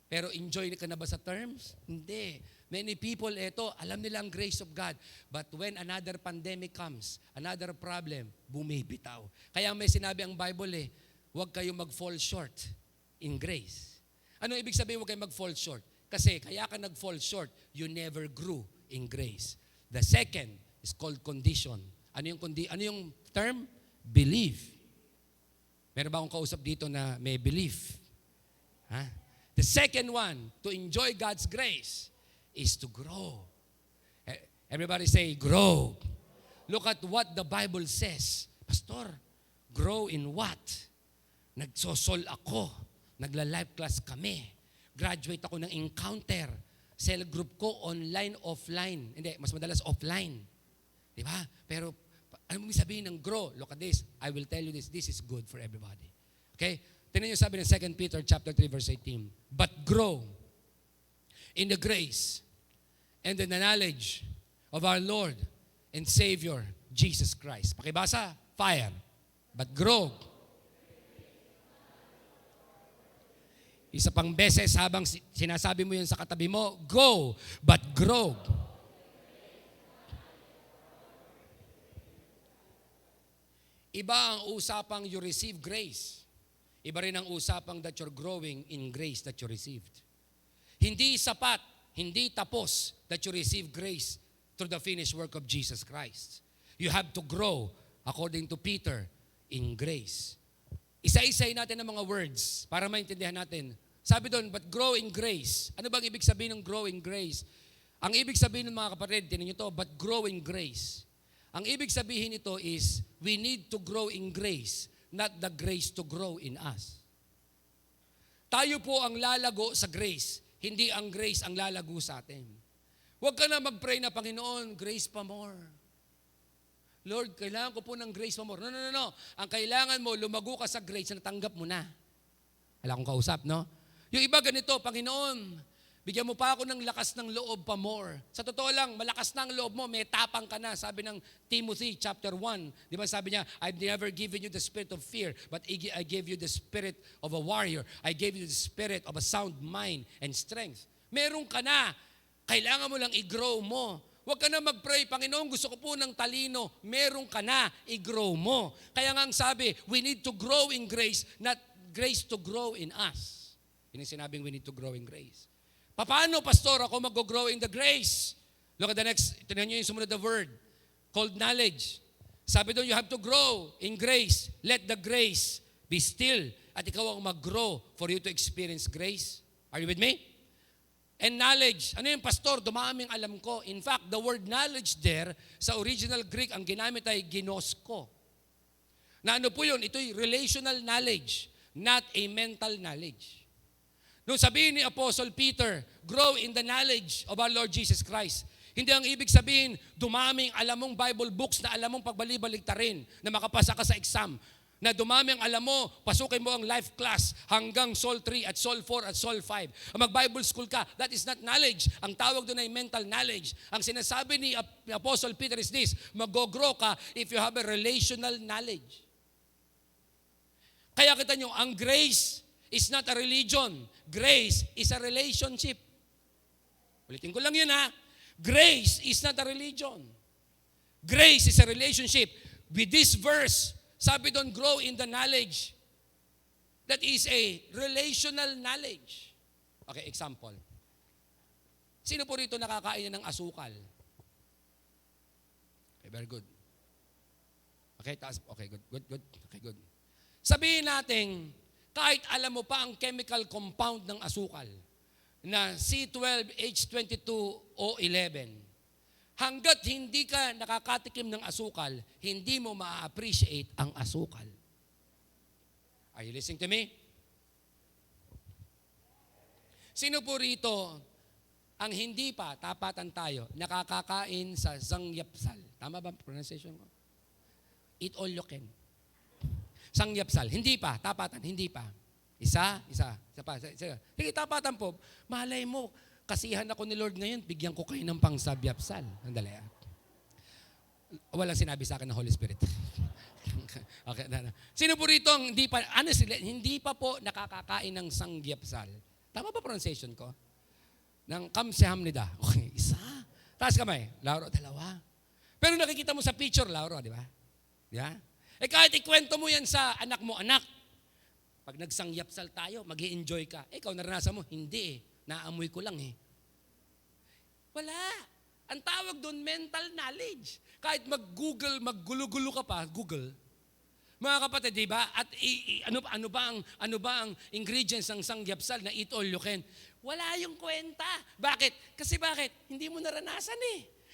A: Pero enjoy ka na ba sa terms? Hindi. Many people, alam nila ang grace of God. But when another pandemic comes, another problem, bumibitaw. Kaya may sinabi ang Bible, huwag kayong mag-fall short in grace. Ano ibig sabihin huwag kayong mag-fall short? Kasi kaya ka nag-fall short, you never grew in grace. The second is called condition. Ano yung term? Belief. Meron ba akong kausap dito na may belief? The second one, to enjoy God's grace, is to grow. Everybody say, grow. Look at what the Bible says. Pastor, grow in what? Nagsosol ako. Nagla-live class kami. Graduate ako ng Encounter. Cell group ko, online, offline. Hindi, mas madalas offline. Di ba? Pero, ano mo sabihin ng grow? Look at this. I will tell you this. This is good for everybody. Okay? Tingnan niyo sabi ng 2 Peter chapter 3, verse 18. But grow in the grace and in the knowledge of our Lord and Savior, Jesus Christ. Pakibasa, fire. But grow. Isa pang beses habang sinasabi mo yan sa katabi mo, go, but grow. Iba ang usapang you receive grace. Iba rin ang usapang that you're growing in grace that you received. Hindi sapat, hindi tapos that you receive grace through the finished work of Jesus Christ. You have to grow, according to Peter, in grace. Isa-isay natin ang mga words para maintindihan natin. Sabi doon, but grow in grace. Ano bang ibig sabihin ng grow in grace? Ang ibig sabihin ng mga kapatid, tinan nyo to, but grow in grace. Ang ibig sabihin nito is, we need to grow in grace, not the grace to grow in us. Tayo po ang lalago sa grace, hindi ang grace ang lalago sa atin. Huwag ka na mag-pray na, Panginoon, grace pa more. Lord, kailangan ko po ng grace pa more. No. Ang kailangan mo, lumago ka sa grace na natanggap mo na. Wala akong kausap, no? Yung iba ganito, Panginoon, bigyan mo pa ako ng lakas ng loob pa more. Sa totoo lang, malakas na ang loob mo, may tapang ka na. Sabi ng Timothy chapter 1, di ba sabi niya, I've never given you the spirit of fear, but I gave you the spirit of a warrior. I gave you the spirit of a sound mind and strength. Meron ka na. Kailangan mo lang i-grow mo. Huwag ka na mag-pray, Panginoon, gusto ko po ng talino. Meron ka na, i-grow mo. Kaya nga ang sabi, we need to grow in grace, not grace to grow in us. Yun yung sinabing we need to grow in grace. Paano, Pastor, ako mag-grow in the grace? Look at the next, tingnan nyo yung sumunod na word, called knowledge. Sabi doon, you have to grow in grace. Let the grace be still. At ikaw ang mag-grow for you to experience grace. Are you with me? And knowledge. Ano yung Pastor? Dumaming alam ko. In fact, the word knowledge there, sa original Greek, ang ginamit ay ginosko. Na ano po yun? Ito'y relational knowledge, not a mental knowledge. Nung sabihin ni Apostle Peter, grow in the knowledge of our Lord Jesus Christ. Hindi ang ibig sabihin, dumaming alam mong Bible books na alam mong pagbali-baliktarin, na makapasa ka sa exam. Na dumami ang alam mo, pasukin mo ang life class hanggang Sol 3 at Sol 4 at Sol 5. Mag-Bible school ka, that is not knowledge. Ang tawag doon ay mental knowledge. Ang sinasabi ni Apostle Peter is this, mag-grow ka if you have a relational knowledge. Kaya kita nyo, ang grace is not a religion. Grace is a relationship. Ulitin ko lang yun ha. Grace is not a religion. Grace is a relationship. With this verse, sabi doon, grow in the knowledge. That is a relational knowledge. Okay, example. Sino po rito nakakain ng asukal? Okay, very good. Okay, taas. Okay, good. Okay, good. Sabihin natin, kahit alam mo pa ang chemical compound ng asukal na C12H22O11, hanggat hindi ka nakakatikim ng asukal, hindi mo ma-appreciate ang asukal. Are you listening to me? Sino po rito ang hindi pa, tapatan tayo, nakakakain sa sangyapsal? Tama ba ang pronunciation ko? Eat all you can. Sangyapsal. Hindi pa, tapatan, hindi pa. Isa pa. Sige, tapatan po. Malay mo, kasihan ako ni Lord ngayon, bigyan ko kayo ng pangsabyapsal. Andali. Walang sinabi sa akin ng Holy Spirit. Okay, Sino po rito ang hindi pa, honestly, hindi pa po nakakakain ng sangyapsal? Tama ba pronunciation ko? Ng kamsahamnida. Okay, isa. Taas kamay. Lauro, dalawa. Pero nakikita mo sa picture, Lauro, di ba? Yeah? Kahit ikwento mo yan sa anak mo, anak, pag nagsangyapsal tayo, mag-i-enjoy ka. Ikaw, naranasan mo, hindi naamoy ko lang Wala. Ang tawag doon, mental knowledge. Kahit mag-Google, maggulo-gulo ka pa, Google. Mga kapatid, di ba? At ano ba ang ingredients ng sangyapsal na eat all you can? Wala yung kwenta. Bakit? Kasi bakit? Hindi mo naranasan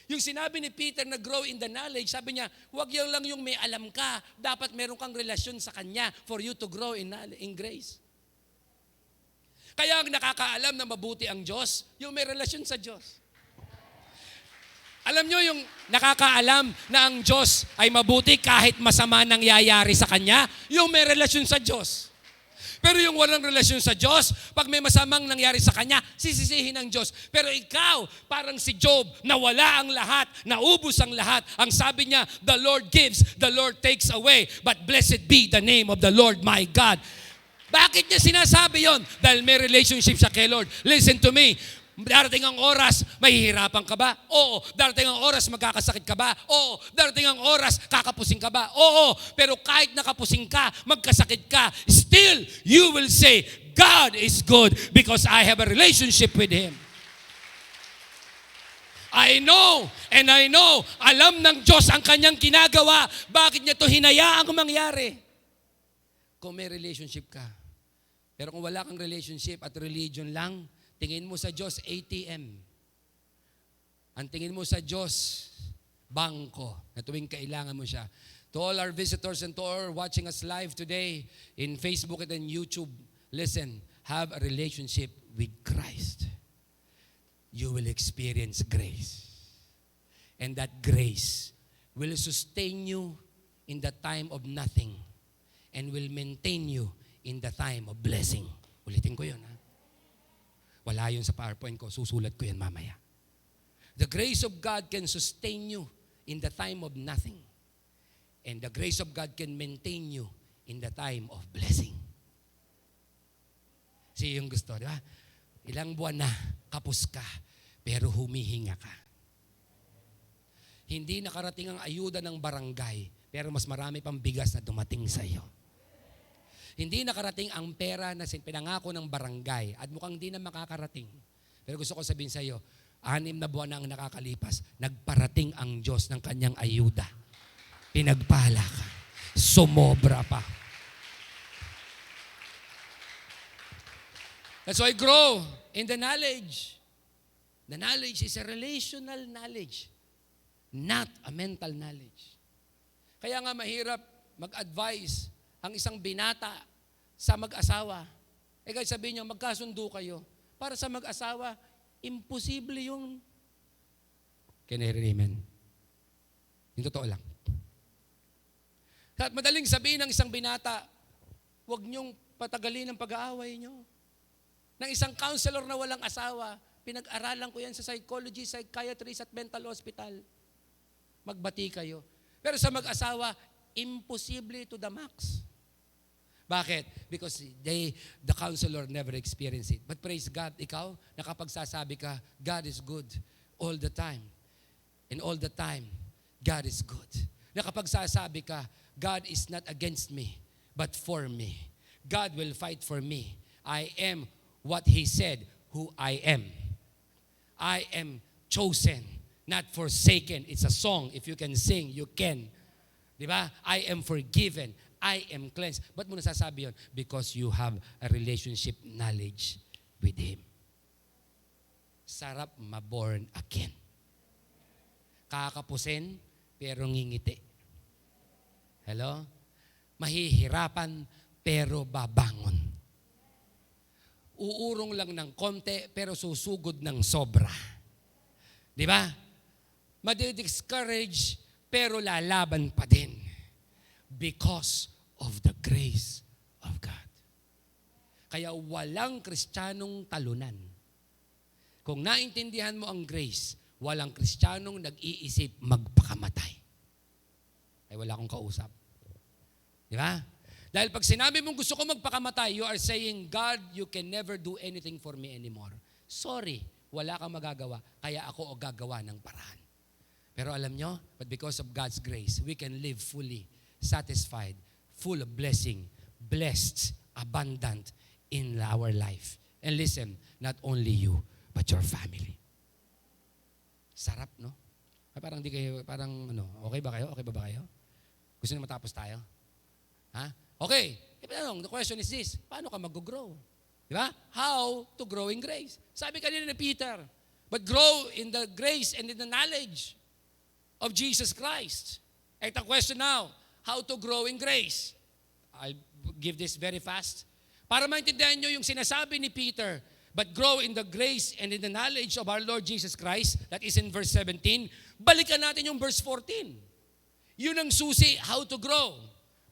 A: Yung sinabi ni Peter na grow in the knowledge, sabi niya, huwag yan lang yung may alam ka. Dapat meron kang relasyon sa Kanya for you to grow in grace. Kaya ang nakakaalam na mabuti ang Diyos, yung may relasyon sa Diyos. Alam nyo yung nakakaalam na ang Diyos ay mabuti kahit masama nangyayari sa Kanya, yung may relasyon sa Diyos. Pero yung walang relasyon sa Diyos, pag may masamang nangyari sa Kanya, sisisihin ng Diyos. Pero ikaw, parang si Job, nawala ang lahat, naubos ang lahat. Ang sabi niya, the Lord gives, the Lord takes away, but blessed be the name of the Lord my God. Bakit niya sinasabi yon? Dahil may relationship siya kay Lord. Listen to me. Darating ang oras, mahihirapan ka ba? Oo. Darating ang oras, magkakasakit ka ba? Oo. Darating ang oras, kakapusing ka ba? Oo. Pero kahit nakapusing ka, magkasakit ka, still, you will say, God is good because I have a relationship with Him. I know, and I know, alam ng Diyos ang kanyang ginagawa. Bakit niya ito hinayaang mangyari? Kung may relationship ka. Pero kung wala kang relationship at religion lang, tingin mo sa Diyos, ATM. Ang tingin mo sa Diyos, bangko, na tuwing kailangan mo siya. To all our visitors and to all watching us live today in Facebook and YouTube, listen, have a relationship with Christ. You will experience grace. And that grace will sustain you in the time of nothing and will maintain you in the time of blessing. Ulitin ko yun, ha? Wala yun sa PowerPoint ko. Susulat ko yan mamaya. The grace of God can sustain you in the time of nothing. And the grace of God can maintain you in the time of blessing. Siya yung gusto, di ba? Ilang buwan na, kapos ka, pero humihinga ka. Hindi nakarating ang ayuda ng barangay, pero mas marami pang bigas na dumating sa iyo. Hindi nakarating ang pera na pinangako ng barangay at mukhang di na makakarating. Pero gusto ko sabihin sa iyo, 6 na buwan na ang nakakalipas, nagparating ang Diyos ng kanyang ayuda. Pinagpala ka. Sumobra pa. That's why grow in the knowledge. The knowledge is a relational knowledge, not a mental knowledge. Kaya nga mahirap mag-advise ang isang binata sa mag-asawa. Kahit sabihin niya, magkasundo kayo. Para sa mag-asawa, imposible yung... Can I hear amen? Yung totoo lang. At madaling sabihin ng isang binata, huwag niyong patagalin ang pag-aaway niyo. Ng isang counselor na walang asawa, pinag-aralan ko yan sa psychology, psychiatrist at mental hospital. Magbati kayo. Pero sa mag-asawa, imposible to the max. Bakit? Because the counselor never experienced it. But praise God, ikaw, nakapagsasabi ka, God is good all the time. And all the time, God is good. Nakapagsasabi ka, God is not against me, but for me. God will fight for me. I am what He said, who I am. I am chosen, not forsaken. It's a song. If you can sing, you can. Diba? I am forgiven. I am cleansed. Ba't mo nasasabi yun? Because you have a relationship knowledge with Him. Sarap ma-born again. Kakapusin, pero ngingiti. Hello? Mahihirapan, pero babangon. Uurong lang ng konti, pero susugod ng sobra. Di ba? Madi-discourage, pero lalaban pa din. Because of the grace of God. Kaya walang Kristiyanong talunan. Kung naintindihan mo ang grace, walang Kristiyanong nag-iisip magpakamatay. Ay wala akong kausap. Di ba? Dahil pag sinabi mong gusto ko magpakamatay, you are saying, God, you can never do anything for me anymore. Sorry, wala kang magagawa, kaya ako o gagawa ng paraan. Pero alam nyo, but because of God's grace, we can live fully, satisfied, full of blessing, blessed, abundant in our life. And listen, not only you, but your family. Sarap, no? Parang di kayo, parang okay ba kayo? Okay ba kayo? Gusto niyo matapos tayo? Ha? Okay. The question is this, paano ka mag-grow? Di ba? How to grow in grace? Sabi kanina ni Peter, but grow in the grace and in the knowledge of Jesus Christ. And the question now, how to grow in grace? I'll give this very fast. Para maintindihan nyo yung sinasabi ni Peter, but grow in the grace and in the knowledge of our Lord Jesus Christ, that is in verse 17, balikan natin yung verse 14. Yun ang susi, how to grow.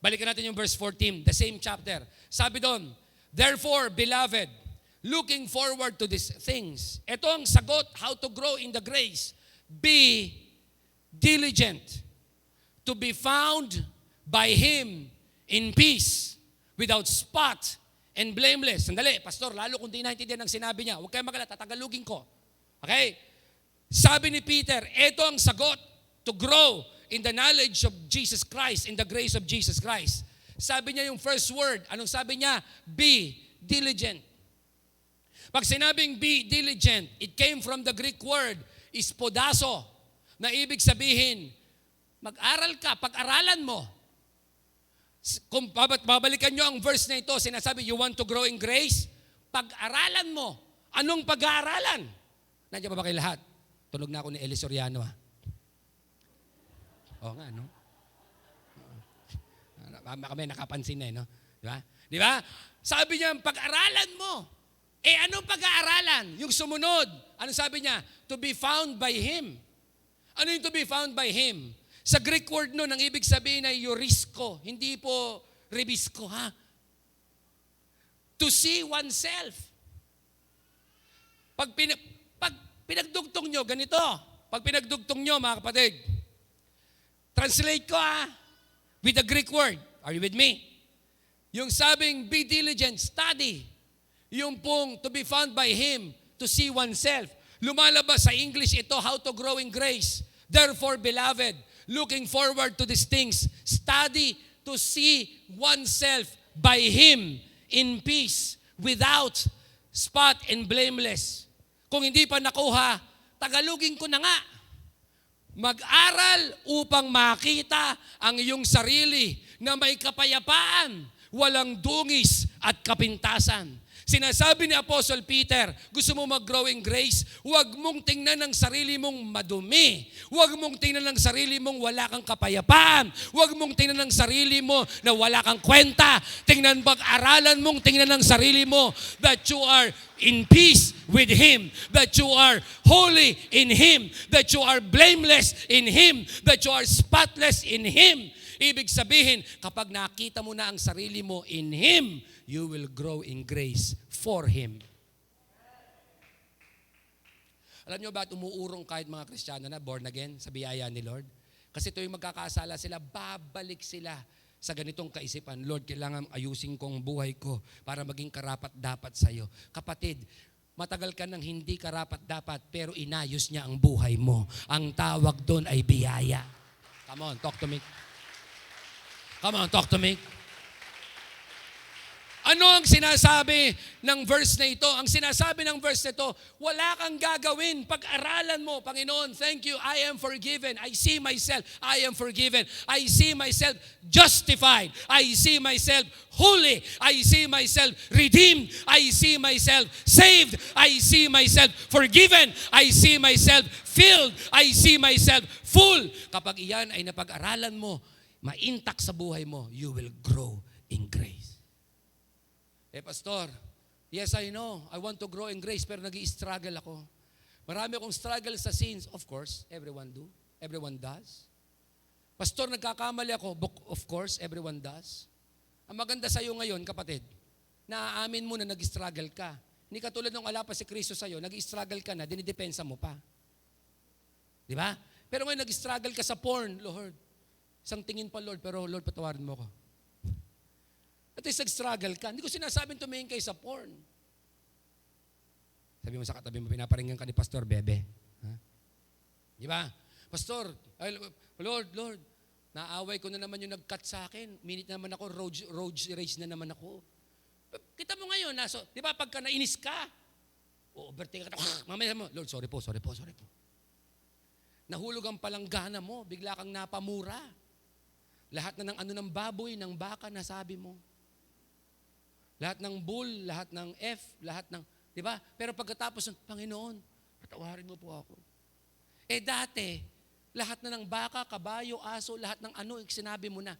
A: Balikan natin yung verse 14, the same chapter. Sabi doon, therefore, beloved, looking forward to these things. Ito ang sagot, how to grow in the grace. Be diligent to be found by Him in peace, without spot and blameless. Sandali, Pastor, lalo kung di naintindihan ang sinabi niya, huwag kayong magalala, tatagalugin ko. Okay? Sabi ni Peter, ito ang sagot to grow in the knowledge of Jesus Christ, in the grace of Jesus Christ. Sabi niya yung first word, anong sabi niya? Be diligent. Pag sinabing be diligent, it came from the Greek word, ispodaso, na ibig sabihin, mag-aral ka, pag-aralan mo. Kung babalikan nyo ang verse na ito, sinasabi, you want to grow in grace? Pag-aralan mo. Anong pag-aaralan? Nandiyan ba kayo lahat? Tulog na ako ni Eli Soriano. Oo nga, no? Kami nakapansin na, no? Di ba? Di ba? Sabi niya, pag-aralan mo. Anong pag-aaralan? Yung sumunod. Anong sabi niya? To be found by Him. Ano yung to be found by Him? Sa Greek word nun, ang ibig sabihin ay eurisko. Hindi po rebisko, ha? To see oneself. Pag pinagdugtong nyo, ganito. Pag pinagdugtong nyo, mga kapatid, translate ko, ha? With the Greek word. Are you with me? Yung sabing, be diligent, study. Yung pong to be found by Him, to see oneself. Lumalabas sa English ito, how to grow in grace. Therefore, beloved, looking forward to these things, study to see oneself by Him in peace, without spot and blameless. Kung hindi pa nakuha, tagalugin ko na nga. Mag-aral upang makita ang iyong sarili na may kapayapaan, walang dungis at kapintasan. Sinasabi ni Apostle Peter, gusto mo mag-grow in grace, huwag mong tingnan ang sarili mong madumi. Huwag mong tingnan ang sarili mong wala kang kapayapaan. Huwag mong tingnan ang sarili mo na wala kang kwenta. Aralan mong tingnan ang sarili mo that you are in peace with Him, that you are holy in Him, that you are blameless in Him, that you are spotless in Him. Ibig sabihin, kapag nakita mo na ang sarili mo in Him, you will grow in grace for Him. Alam nyo ba, umuurong kahit mga Kristiyano na born again sa biyaya ni Lord? Kasi tuwing magkakasala sila, babalik sila sa ganitong kaisipan. Lord, kailangan ayusin kong buhay ko para maging karapat-dapat sa iyo. Kapatid, matagal ka nang hindi karapat-dapat pero inayos niya ang buhay mo. Ang tawag doon ay biyaya. Come on, talk to me. Come on, talk to me. Ano ang sinasabi ng verse na ito? Ang sinasabi ng verse na ito, wala kang gagawin. Pag-aralan mo, Panginoon, thank you, I am forgiven. I see myself, I am forgiven. I see myself justified. I see myself holy. I see myself redeemed. I see myself saved. I see myself forgiven. I see myself filled. I see myself full. Kapag iyan ay napag-aralan mo, ma-intact sa buhay mo, you will grow in grace. Pastor, yes, I know. I want to grow in grace, pero nag-i-struggle ako. Marami akong struggle sa sins. Of course, everyone do. Everyone does. Pastor, nagkakamali ako. Of course, everyone does. Ang maganda sa iyo ngayon, kapatid, naaamin mo na nag-struggle ka. Hindi katulad nung wala pa si Kristo sa iyo, nag-struggle ka na, dinidepensa mo pa. Di ba? Pero ngayon nag-struggle ka sa porn, Lord. Isang tingin pa, Lord, pero Lord, patawarin mo ako. At least nag-struggle ka. Hindi ko sinasabing tumingin kayo sa porn. Sabi mo sa katabi mo, pinaparinggan ka ni Pastor Bebe. Ha? Di ba? Pastor, Lord, naaway ko na naman yung nag-cut sa akin. Minute naman ako, road rage na naman ako. Kita mo ngayon, di ba pagka nainis ka, overtake ka, mamaya mo, Lord, sorry po. Nahulog ang palanggana mo, bigla kang napamura. Lahat na ng baboy, ng baka, nasabi mo. Lahat ng bull, lahat ng F, lahat ng, di ba? Pero pagkatapos ng, Panginoon, patawarin mo po ako. Dati, lahat na ng baka, kabayo, aso, lahat ng sinabi mo na.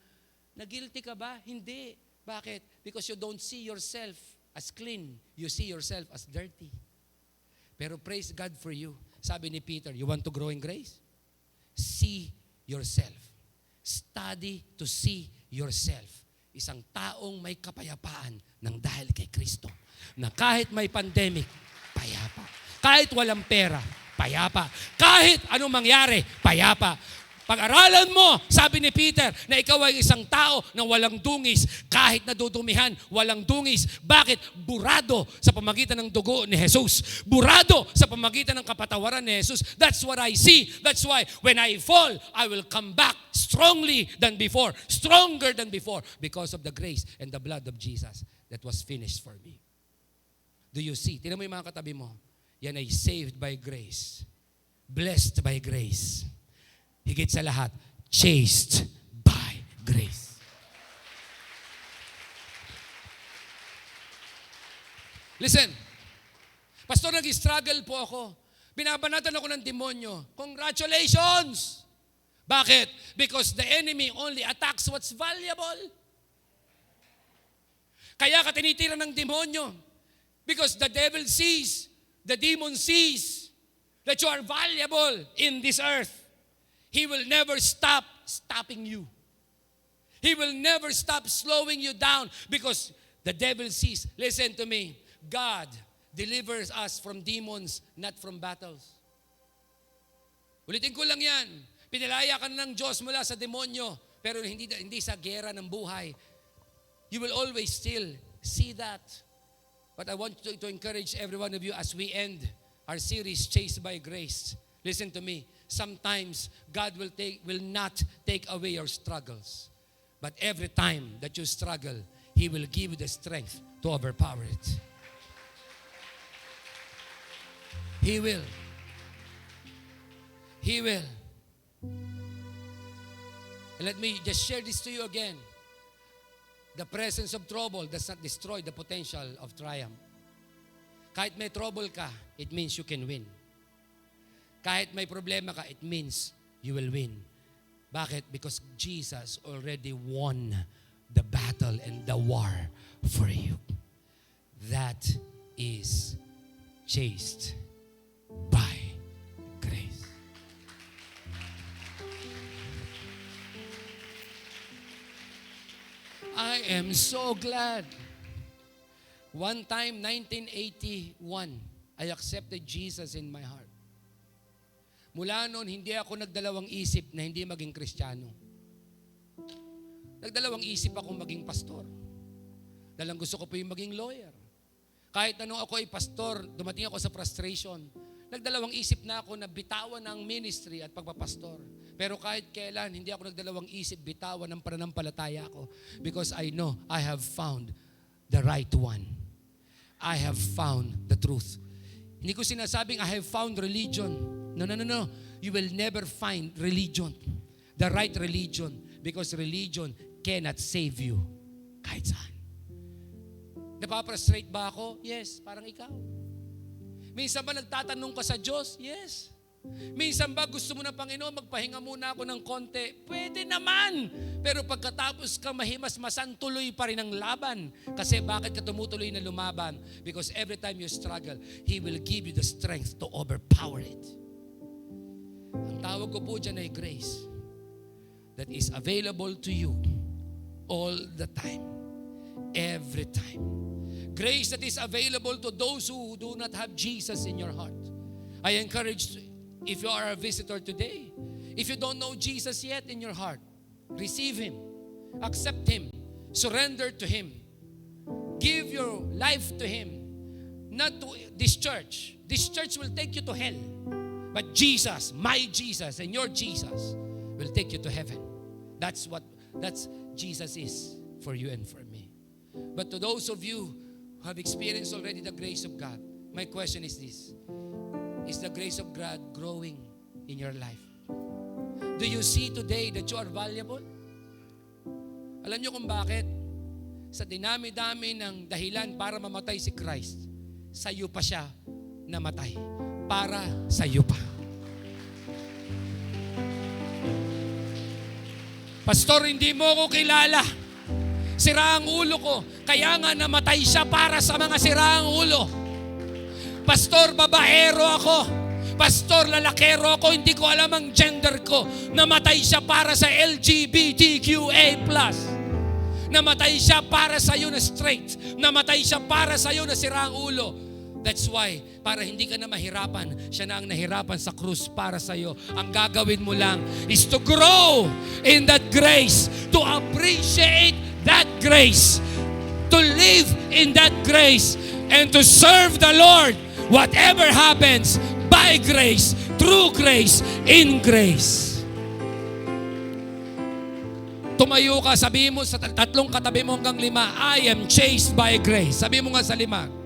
A: Nag-guilty ka ba? Hindi. Bakit? Because you don't see yourself as clean. You see yourself as dirty. Pero praise God for you. Sabi ni Peter, you want to grow in grace? See yourself. Study to see yourself. Isang taong may kapayapaan ng dahil kay Kristo. Na kahit may pandemic, payapa. Kahit walang pera, payapa. Kahit anong mangyari, payapa. Pag-aralan mo, sabi ni Peter, na ikaw ay isang tao na walang dungis. Kahit nadudumihan, walang dungis. Bakit? Burado sa pamagitan ng dugo ni Jesus. Burado sa pamagitan ng kapatawaran ni Jesus. That's what I see. That's why when I fall, I will come back strongly than before. Stronger than before. Because of the grace and the blood of Jesus that was finished for me. Do you see? Tingnan mo yung mga katabi mo. Yan ay saved by grace. Blessed by grace. Higit sa lahat, chased by grace. Listen, Pastor, nag-struggle po ako. Binabanatan ako ng demonyo. Congratulations! Bakit? Because the enemy only attacks what's valuable. Kaya ka tinitira ng demonyo. Because the devil sees, the demon sees that you are valuable in this earth. He will never stop stopping you. He will never stop slowing you down because the devil sees. Listen to me. God delivers us from demons, not from battles. Ulitin ko lang yan. Pinalaya ka ng Diyos mula sa demonyo, pero hindi sa gera ng buhay. You will always still see that. But I want to encourage every one of you as we end our series, Chased by Grace. Listen to me. Sometimes God will not take away your struggles. But every time that you struggle, He will give you the strength to overpower it. He will. He will. And let me just share this to you again. The presence of trouble does not destroy the potential of triumph. Kahit may trouble ka, it means you can win. Kahit may problema ka, it means you will win. Bakit? Because Jesus already won the battle and the war for you. That is chased by grace. I am so glad. One time, 1981, I accepted Jesus in my heart. Mula noon, hindi ako nagdalawang isip na hindi maging Kristiyano. Nagdalawang isip ako maging pastor. Dalang gusto ko po yung maging lawyer. Kahit anong ako ay pastor, dumating ako sa frustration. Nagdalawang isip na ako na bitawan ng ministry at pagpapastor. Pero kahit kailan, hindi ako nagdalawang isip, bitawan ng pananampalataya ako. Because I know I have found the right one. I have found the truth. Hindi ko sinasabing I have found religion. No. You will never find religion. The right religion. Because religion cannot save you kahit saan. Napaprostrate ba ako? Yes, parang ikaw. Minsan ba nagtatanong ka sa Diyos? Yes. Minsan ba gusto mo na, Panginoon, magpahinga muna ako ng konti? Pwede naman. Pero pagkatapos ka mahimasmasan, tuloy pa rin ang laban. Kasi bakit ka tumutuloy na lumaban? Because every time you struggle, He will give you the strength to overpower it. Ang tawag ko po dyan ay grace that is available to you all the time, every time. Grace that is available to those who do not have Jesus in your heart. I encourage, if you are a visitor today, if you don't know Jesus yet in your heart, receive Him, accept Him, surrender to Him, give your life to Him, not to this church. This church will take you to hell. But Jesus, my Jesus, and your Jesus will take you to heaven. That's Jesus is for you and for me. But to those of you who have experienced already the grace of God, my question is this: is the grace of God growing in your life? Do you see today that you are valuable? Alam niyo kung bakit? Sa dinami-dami ng dahilan para mamatay si Christ, sa iyo pa siya namatay. Para sa iyo pa. Pastor, hindi mo ko kilala. Sira ang ulo ko. Kaya nga namatay siya para sa mga sira ang ulo. Pastor, babaero ako. Pastor, lalakero ako. Hindi ko alam ang gender ko. Namatay siya para sa LGBTQA+. Namatay siya para sa iyo na straight. Namatay siya para sa iyo na sira ang ulo. That's why, para hindi ka na mahirapan, siya na ang nahirapan sa krus para sa'yo. Ang gagawin mo lang is to grow in that grace, to appreciate that grace, to live in that grace, and to serve the Lord. Whatever happens, by grace, through grace, in grace. Tumayo ka, sabihin mo sa tatlong katabi mo hanggang 5, I am chased by grace. Sabihin mo nga sa 5.